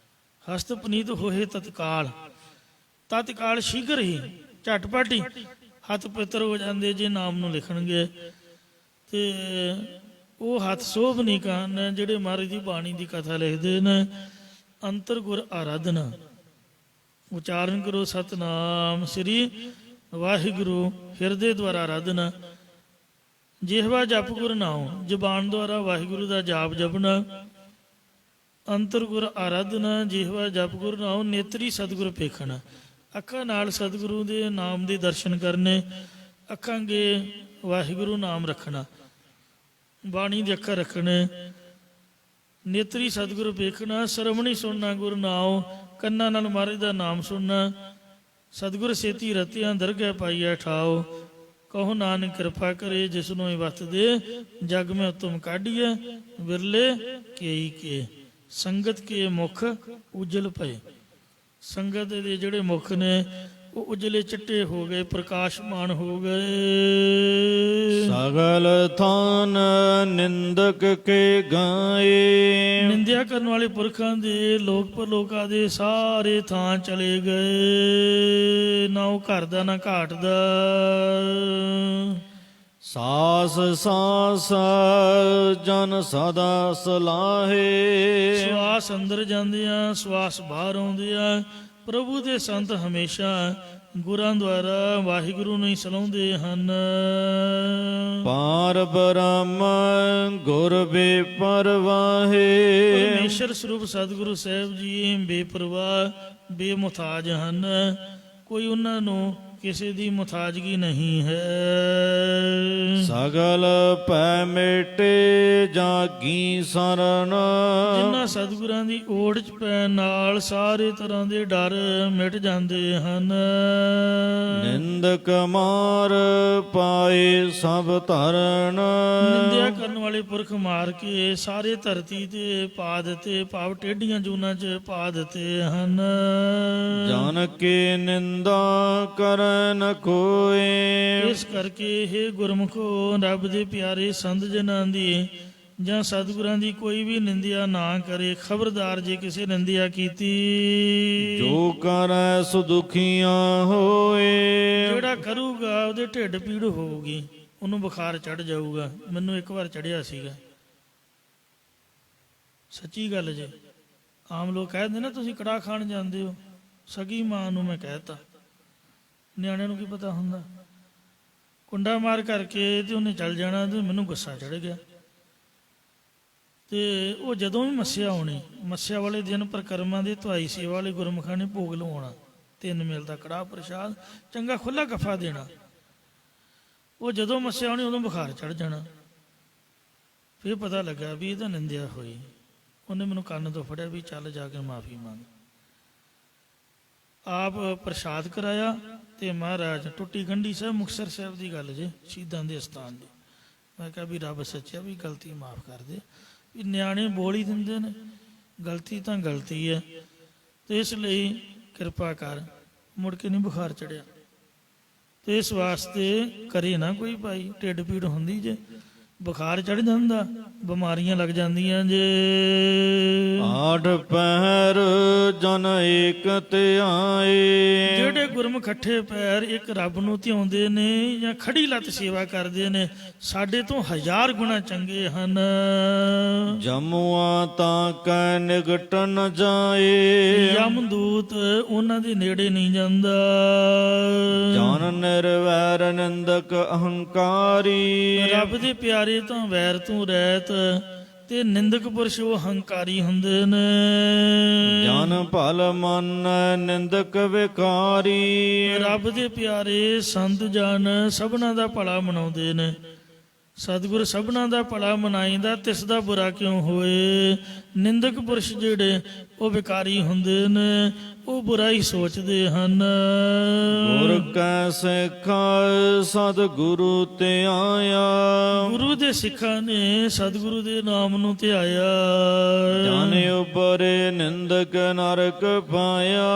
ਹਸਤ ਪੁਨੀਤ ਹੋਏ ਤਤਕਾਲ, ਤਤਕਾਲ ਸ਼ੀਘਰ ਹੀ ਝਟਪਟ ਹੀ ਹੱਥ ਪਵਿੱਤਰ ਹੋ ਜਾਂਦੇ ਜੇ ਨਾਮ ਨੂੰ ਲਿਖਣਗੇ। ਤੇ ਉਹ ਹੱਥ ਸੋਭਨੀ ਹਨ ਜਿਹੜੇ ਮਹਾਰਾਜ ਦੀ ਬਾਣੀ ਦੀ ਕਥਾ ਲਿਖਦੇ ਨੇ। ਅੰਤਰ ਗੁਰ ਆਰਾਧਨਾ, ਉਚਾਰਨ ਕਰੋ ਸਤਨਾਮ ਸ੍ਰੀ ਵਾਹਿਗੁਰੂ, ਹਿਰਦੇ ਦੁਆਰਾ ਆਰਾਧਨਾ। ਜਿਹਵਾ ਜਪ ਗੁਰ ਨਾਉ, ਜ਼ਬਾਨ ਦੁਆਰਾ ਵਾਹਿਗੁਰੂ ਦਾ ਜਾਪ ਜਪਣਾ। ਅੰਤਰ ਗੁਰ ਆਰਾਧਨਾ, ਜਿਹਵਾ ਜਪ ਗੁਰ ਨਾਉ, ਨੇਤਰੀ ਸਤਿਗੁਰ ਪੇਖਣਾ। ਅੱਖਾਂ ਨਾਲ ਸਤਿਗੁਰੂ ਦੇ ਨਾਮ ਦੇ ਦਰਸ਼ਨ ਕਰਨੇ, ਅੱਖਾਂ ਅੱਗੇ ਵਾਹਿਗੁਰੂ ਨਾਮ ਰੱਖਣਾ, ਬਾਣੀ ਦੇ ਅੱਖਰ ਰੱਖਣੇ। ਨੇਤਰੀ ਸਤਿਗੁਰੂ ਵੇਖਣਾ, ਸਰਵਣੀ ਸੁਣਨਾ ਗੁਰ ਨਾਉ, ਕੰਨਾਂ ਨਾਲ ਮਹਾਰਾਜ ਦਾ ਨਾਮ ਸੁਣਨਾ। ਸਤਿਗੁਰ ਸੇਤੀ ਰਤਿਆਂ ਦਰਗਹਿ ਪਾਈਐ ਠਾਉ, ਕਹੋ ਨਾਨਕ ਕਿਰਪਾ ਕਰੇ ਜਿਸ ਨੂੰ ਇਹ ਵਤ ਦੇ। ਜਗ ਮੈਂ ਉਤਮ ਕਾਢੀਐ ਵਿਰਲੇ ਕੇਈ ਕੇ, ਸੰਗਤ ਕੇ ਮੁਖ ਉਜਲ ਪਏ। ਸੰਗਤ ਦੇ ਜਿਹੜੇ ਮੁਖ ਨੇ ਉਹ ਉਜਲੇ ਚਿੱਟੇ ਹੋ ਗਏ, ਪ੍ਰਕਾਸ਼ਮਾਨ ਹੋ ਗਏ। ਸਗਲ ਥਾਨ ਨਿੰਦਕ ਕੇ ਗਾਏ, ਨਿੰਦਿਆ ਕਰਨ ਵਾਲੇ ਪੁਰਖਾਂ ਦੇ ਲੋਕ ਪਰਲੋਕਾਂ ਦੇ ਸਾਰੇ ਥਾਂ ਚਲੇ ਗਏ। ਨਾ ਉਹ ਘਰ ਦਾ ਨਾ ਘਾਟ ਦਾ। ਸਾਸ ਸਾਸ ਜਨ ਸਦਾ ਸਲਾਹੇ, ਸਵਾਸ ਅੰਦਰ ਜਾਂਦਿਆਂ ਸਵਾਸ ਬਾਹਰ ਆਉਂਦਿਆਂ ਪ੍ਰਭੂ ਦੇ ਸੰਤ ਹਮੇਸ਼ਾ ਗੁਰਾਂ ਦੁਆਰਾ ਵਾਹਿਗੁਰੂ ਨੂੰ ਹੀ ਸਲਾਹੁੰਦੇ ਹਨ। ਪਾਰ ਬ੍ਰਹਮ ਗੁਰ ਬੇਪਰਵਾਹੇ, ਪਰਮੇਸ਼ਰ ਸਰੂਪ ਸਤਿਗੁਰੂ ਸਾਹਿਬ ਜੀ ਬੇਪਰਵਾਹ ਬੇਮੁਤਾਜ ਹਨ। ਕੋਈ ਉਹਨਾਂ ਨੂੰ ਕਿਸੇ ਦੀ ਮੁਤਾਜਗੀ ਨਹੀਂ ਹੈ। ਸਗਲ ਭੈ ਮਿਟੇ ਜਾਗੀ ਸਰਨ, ਜਿਨ੍ਹਾਂ ਸਤਿਗੁਰਾਂ ਦੀ ਓੜ ਚ ਪੈਣ ਨਾਲ ਸਾਰੇ ਤਰ੍ਹਾਂ ਦੇ ਡਰ ਮਿਟ ਜਾਂਦੇ ਹਨ। ਨਿੰਦਕ ਮਾਰ ਪਾਏ ਸਭ ਧਰਨ, ਨਿੰਦਿਆ ਕਰਨ ਵਾਲੇ ਪੁਰਖ ਮਾਰ ਕੇ ਸਾਰੇ ਧਰਤੀ ਤੇ ਪਾ ਦਿੱਤੇ, ਭਾਵ ਟੇਢੀਆਂ ਜੂਨਾਂ ਚ ਪਾ ਦਿੱਤੇ ਹਨ। ਜਨ ਕੇ ਨਿੰਦਾ ਕਰ ਨ ਕੋਏ, ਇਸ ਕਰਕੇ ਇਹ ਗੁਰਮੁਖੋ ਰੱਬ ਦੇ ਪਿਆਰੇ ਸੰਤ ਜਨਾਂ ਦੀ ਜਾਂ ਸਤਿਗੁਰਾਂ ਦੀ ਕੋਈ ਵੀ ਨਿੰਦਿਆ ਨਾ ਕਰੇ। ਖਬਰਦਾਰ ਜੇ ਕਿਸੇ ਨਿੰਦਿਆ ਕੀਤੀ, ਜੋ ਕਰੈ ਸੋ ਦੁਖੀਆਂ ਹੋਏ। ਜਿਹੜਾ ਕਰੂਗਾ ਉਹਦੇ ਢਿੱਡ ਪੀੜ ਹੋਊਗੀ, ਉਹਨੂੰ ਬੁਖਾਰ ਚੜ ਜਾਊਗਾ। ਮੈਨੂੰ ਇੱਕ ਵਾਰ ਚੜਿਆ ਸੀਗਾ, ਸੱਚੀ ਗੱਲ ਜੇ। ਆਮ ਲੋਕ ਕਹਿੰਦੇ ਨਾ ਤੁਸੀਂ ਕੜਾਹ ਖਾਣ ਜਾਂਦੇ ਹੋ, ਸਗੀ ਮਾਂ ਨੂੰ ਮੈਂ ਕਹਿਤਾ, ਨਿਆਣਿਆਂ ਨੂੰ ਕੀ ਪਤਾ ਹੁੰਦਾ। ਕੁੰਡਾ ਮਾਰ ਕਰਕੇ ਤੇ ਉਹਨੇ ਚੱਲ ਜਾਣਾ ਤੇ ਮੈਨੂੰ ਗੁੱਸਾ ਚੜ ਗਿਆ। ਤੇ ਉਹ ਜਦੋਂ ਵੀ ਮੱਸਿਆ ਆਉਣੀ, ਮੱਸਿਆ ਵਾਲੇ ਦਿਨ ਪ੍ਰਕਰਮਾਂ ਦੇ ਧੁਆਈ ਸੇਵਾ ਵਾਲੇ ਗੁਰਮੁਖਾਂ ਨੇ ਭੋਗ ਲਵਾਉਣਾ, 3 ਮੇਲ ਦਾ ਕੜਾਹ ਪ੍ਰਸ਼ਾਦ ਚੰਗਾ ਖੁੱਲਾ ਗੱਫਾ ਦੇਣਾ। ਉਹ ਜਦੋਂ ਮੱਸਿਆ ਆਉਣੀ ਉਦੋਂ ਬੁਖਾਰ ਚੜ ਜਾਣਾ। ਫਿਰ ਪਤਾ ਲੱਗਾ ਵੀ ਇਹ ਤਾਂ ਨਿੰਦਿਆ ਹੋਈ। ਉਹਨੇ ਮੈਨੂੰ ਕੰਨ ਤੋਂ ਫੜਿਆ ਵੀ ਚੱਲ ਜਾ ਕੇ ਮਾਫੀ ਮੰਗ। ਆਪ ਪ੍ਰਸ਼ਾਦ ਕਰਾਇਆ ਤੇ ਮਹਾਰਾਜ ਟੁੱਟੀ ਗੰਢੀ ਸਾਹਿਬ ਮੁਕਤਸਰ ਸਾਹਿਬ ਦੀ ਗੱਲ ਜੇ, ਸ਼ਹੀਦਾਂ ਦੇ ਅਸਥਾਨ ਦੀ। ਮੈਂ ਕਿਹਾ ਵੀ ਰੱਬ ਸੱਚਿਆ ਵੀ ਗਲਤੀ ਮਾਫ ਕਰ ਦੇ, ਵੀ ਨਿਆਣੇ ਬੋਲ ਹੀ ਦਿੰਦੇ ਨੇ, ਗਲਤੀ ਤਾਂ ਗਲਤੀ ਹੈ, ਤੇ ਇਸ ਲਈ ਕਿਰਪਾ ਕਰ। ਮੁੜ ਕੇ ਨਹੀਂ ਬੁਖਾਰ ਚੜਿਆ। ਤੇ ਇਸ ਵਾਸਤੇ ਕਰੇ ਨਾ ਕੋਈ ਭਾਈ, ਢਿੱਡ ਪੀੜ ਹੁੰਦੀ ਜੇ, ਬੁਖਾਰ ਚੜ ਜਾਂਦਾ, ਬਿਮਾਰੀਆਂ ਲੱਗ ਜਾਂਦੀਆਂ ਜੇ। ਆਠ ਪਹਿਰ ਜਨ ਏਕ ਧਿਆਏ, ਜਿਹੜੇ ਗੁਰਮੁਖ ਇਕੱਠੇ ਪੈਰ ਇੱਕ ਰੱਬ ਨੂੰ ਧਿਆਉਂਦੇ ਨੇ ਜਾਂ ਖੜੀ ਲੱਤ ਸੇਵਾ ਕਰਦੇ ਨੇ, ਸਾਡੇ ਤੋਂ 1000 ਗੁਣਾ ਚੰਗੇ ਹਨ। ਜਮੁਆ ਤਾਂ ਕੈ ਨਿਗਟ ਨ ਜਾਏ, ਯਮਦੂਤ ਉਹਨਾਂ ਦੇ ਨੇੜੇ ਨਹੀਂ ਜਾਂਦਾ। ਜਨ ਨਿਰਵੈਰ ਨਿੰਦਕ ਅਹੰਕਾਰੀ, ਰੱਬ ਦੇ ਪਿਆਰੇ ਤਾਂ ਵੈਰ ਤੋਂ ਰਹਿਤ, ਤੇ ਨਿੰਦਕ ਪੁਰਸ਼ ਉਹ ਹੰਕਾਰੀ ਹੁੰਦੇ ਨੇ। ਜਨ ਭਲ ਮਨ ਨਿੰਦਕ ਵਿਕਾਰੀ, ਰੱਬ ਦੇ ਪਿਆਰੇ ਸੰਤ ਜਨ ਸਭਨਾਂ ਦਾ ਭਲਾ ਮਨਾਉਂਦੇ ਨੇ। ਸਤਿਗੁਰ ਸਭਨਾਂ ਦਾ ਭਲਾ ਮਨਾਈਂਦਾ, ਤਿਸ ਦਾ ਬੁਰਾ ਕਿਉਂ ਹੋਏ। ਨਿੰਦਕ ਪੁਰਸ਼ ਜਿਹੜੇ ਉਹ ਵਿਕਾਰੀ ਹੁੰਦੇ ਨੇ, ਉਹ ਬੁਰਾ ਹੀ ਸੋਚਦੇ ਹਨ। ਗੁਰ ਕੈ ਸਿੱਖਾ ਸਤਿਗੁਰੂ ਧਿਆਇਆ, ਗੁਰੂ ਦੇ ਸਿੱਖਾਂ ਨੇ ਸਤਿਗੁਰੂ ਦੇ ਨਾਮ ਨੂੰ ਧਿਆਇਆ। ਜਨ ਉਪਰੇ ਨਿੰਦਕ ਨਰਕ ਪਾਇਆ,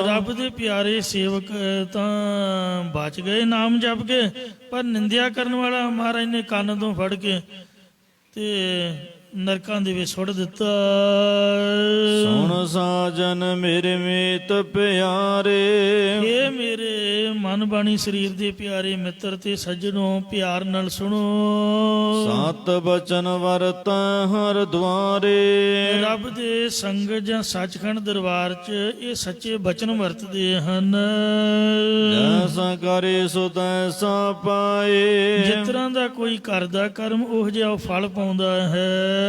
ਰੱਬ ਦੇ ਪਿਆਰੇ ਸੇਵਕ ਤਾਂ ਬਚ ਗਏ ਨਾਮ ਜਪ ਕੇ, ਪਰ ਨਿੰਦਿਆ ਕਰਨ ਵਾਲਾ ਮਹਾਰਾਜ ਨੇ ਕੰਨ ਤੋਂ ਫੜ ਕੇ ਤੇ ਨਰਕਾਂ ਦੇ ਵਿੱਚ ਸੁੱਟ ਦਿੱਤਾ। ਸੁਣ ਸਾਜਨ ਮੇਰੇ ਮੀਤ ਪਿਆਰੇ, ਇਹ ਮੇਰੇ ਮਨ ਬਾਣੀ ਸਰੀਰ ਦੇ ਪਿਆਰੇ ਮਿੱਤਰ ਤੇ ਸੱਜਣੋ, ਪਿਆਰ ਨਾਲ ਸੁਣੋ। ਸਤ ਬਚਨ ਵਰਤੈ ਹਰ ਦੁਆਰੇ, ਰੱਬ ਦੇ ਸੰਗਤ ਜਾਂ ਸੱਚਖੰਡ ਦਰਬਾਰ 'ਚ ਇਹ ਸੱਚੇ ਬਚਨ ਵਰਤਦੇ ਹਨ। ਜੈਸਾ ਕਰੇ ਸੋ ਤੈਸਾ ਪਾਏ, ਜਿਸ ਤਰ੍ਹਾਂ ਦਾ ਕੋਈ ਕਰਦਾ ਕਰਮ ਉਹ ਜਿਹਾ ਉਹ ਫਲ ਪਾਉਂਦਾ ਹੈ।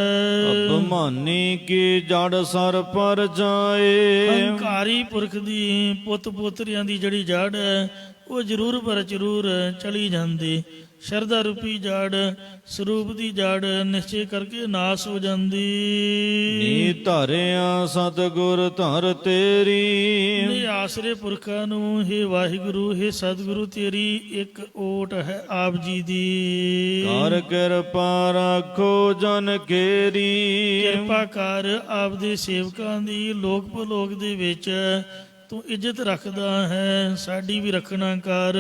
ਅਭਿਮਾਨੀ ਕੀ ਜੜ ਸਰ ਪਰ ਜਾਏ, ਹੰਕਾਰੀ ਪੁਰਖ ਦੀ ਪੁੱਤ ਪੋਤਰਿਆਂ ਦੀ ਜਿਹੜੀ ਜੜ ਹੈ ਉਹ ਜ਼ਰੂਰ ਪਰ ਜ਼ਰੂਰ ਚਲੀ ਜਾਂਦੀ। ਸ਼ਰਧਾ ਰੂਪੀ ਜੜ, ਸਰੂਪ ਦੀ ਜੜ ਨਿਸ਼ਚੈ ਕਰਕੇ ਨਾਸ ਹੋ ਜਾਂਦੀ। ਨੀ ਧਰਿਆ ਸਤਿਗੁਰ ਧਰ ਤੇਰੀ, ਨੇ ਆਸਰੇ ਪੁਰਖਾਂ ਨੂੰ ਹੇ ਵਾਹਿਗੁਰੂ ਹੇ ਸਤਿਗੁਰੂ ਤੇਰੀ ਇੱਕ ਓਟ ਹੈ ਆਪ ਜੀ ਦੀ। ਕਰ ਕਿਰਪਾ ਰੱਖੋ ਜਨ ਕੇਰੀ, ਕਿਰਪਾ ਕਰ ਆਪ ਦੇ ਸੇਵਕਾਂ ਦੀ ਲੋਕ ਪਰਲੋਕ ਦੇ ਵਿੱਚ ਤੂੰ ਇੱਜ਼ਤ ਰੱਖਦਾ ਹੈ, ਸਾਡੀ ਵੀ ਰੱਖਣਾ ਕਰ।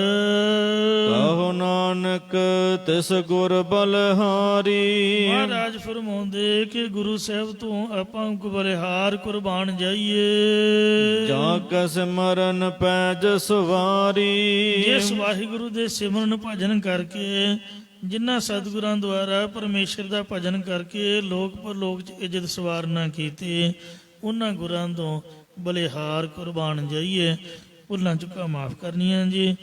ਕਹੋ ਨਾਨਕ ਤਿਸ ਗੁਰ ਬਲਹਾਰੀ, ਮਹਾਰਾਜ ਫਰਮਾਉਂਦੇ ਕਿ ਗੁਰੂ ਸਾਹਿਬ ਤੋਂ ਆਪਾਂ ਬਲਿਹਾਰ ਕੁਰਬਾਨ ਜਾਈਏ। ਜਾ ਕੈ ਸਿਮਰਨ ਪੈਜ ਸਵਾਰੀ, ਜਿਸ ਵਾਹਿਗੁਰੂ ਦੇ ਸਿਮਰਨ ਭਜਨ ਕਰਕੇ, ਜਿਨ੍ਹਾਂ ਸਤਿਗੁਰਾਂ ਦੁਆਰਾ ਪਰਮੇਸ਼ਰ ਦਾ ਭਜਨ ਕਰਕੇ ਲੋਕ ਪਰਲੋਕ 'ਚ ਇੱਜ਼ਤ ਸਵਾਰਨਾ ਕੀਤੀ, ਉਹਨਾਂ ਗੁਰਾਂ ਤੋਂ ਬਲਿਹਾਰ ਕੁਰਬਾਨ ਜਾਈਏ। ਭੁੱਲਾਂ ਚੁੱਕਾਂ ਮਾਫ ਕਰਨੀਆਂ ਜੀ,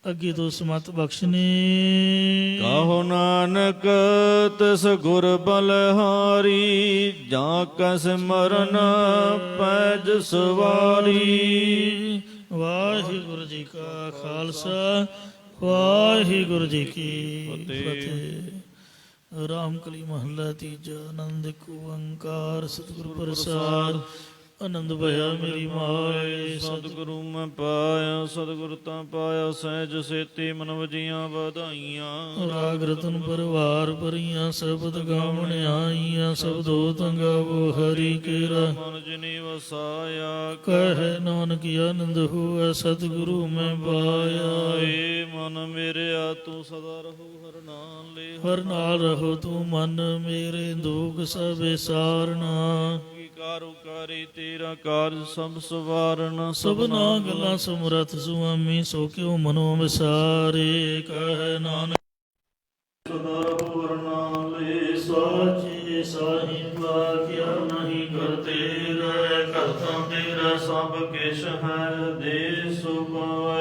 ਅੱਗੇ ਤੋਂ ਸਮਤ ਬਖਸ਼ਨੇ। ਕਹੋ ਨਾਨਕ ਤਿਸ ਗੁਰ ਬਲਹਾਰੀ, ਜਾ ਕੈ ਸਿਮਰਨ ਪੈਜ ਸਵਾਰੀ। ਵਾਹਿਗੁਰੂ ਜੀ ਕਾ ਖਾਲਸਾ, ਵਾਹਿਗੁਰੂ ਜੀ ਕੀ ਫਤਿਹ। ਰਾਮ ਕਲੀ ਮਹੱਲਾ ਤੀਜਾ। ਆਨੰਦ ਇੱਕ ਓੰਕਾਰ ਸਤਿਗੁਰ ਪ੍ਰਸਾਦ। ਆਨੰਦ ਭਇਆ ਮੇਰੀ ਮਾਏ, ਸਤਿਗੁਰੂ ਮੈਂ ਪਾਇਆ, ਸਤਿਗੁਰ ਤਾਂ ਪਾਇਆ, ਸਹਿਜ ਸੇਤੀ ਮਨ ਵਜੀਆਂ ਵਧਾਈਆਂ। ਰਾਗ ਰਤਨ ਪਰਵਾਰ ਭਰੀਆਂ, ਸ਼ਬਦ ਗਾਵਣ ਆਈਆਂ, ਸਬਦੋ ਤੰਗਾਵੋ ਹਰੀ ਕੇਰਾ। ਮਨ ਜਿਨੀ ਵਸਾਇਆ, ਕਹਿ ਨਾਨਕ ਆਨੰਦ ਹੋਆ ਸਤਿਗੁਰੂ ਮੈਂ ਪਾਇਆ। ਏ ਮਨ ਮੇਰਿਆ ਤੂੰ ਸਦਾ ਰਹੋ ਹਰ ਨਾਮ ਲੈ, ਹਰ ਨਾਲ ਰਹੋ ਤੂੰ ਮਨ ਮੇਰੇ, ਦੁਖ ਸਭੇ ਸਾਰਨਾ। ਕਾਰੁਕਾਰੀ ਤੇਰਾ ਕਾਰਜ ਸਭ ਸਵਾਰਨ। ਸਭਨਾ ਗੱਲਾਂ ਸਮਰਥ ਸੁਆਮੀ, ਸੋ ਕਿਉ ਮਨੋ ਵਿਸਾਰੇ। ਕਹਿ ਨਾਨਕ ਸਦਾ ਰਹੋ ਹਰ ਨਾਮ ਲੈ, ਸਾਚੇ ਸਾਹਿਬਾ ਕਿਆ ਨਹੀਂ ਕਰਤੇ ਰਹਿ, ਕਰਤਾ ਤੇਰਾ ਸਭ ਕਿਛ ਹੈ ਦੇ ਸੁਭਾਏ।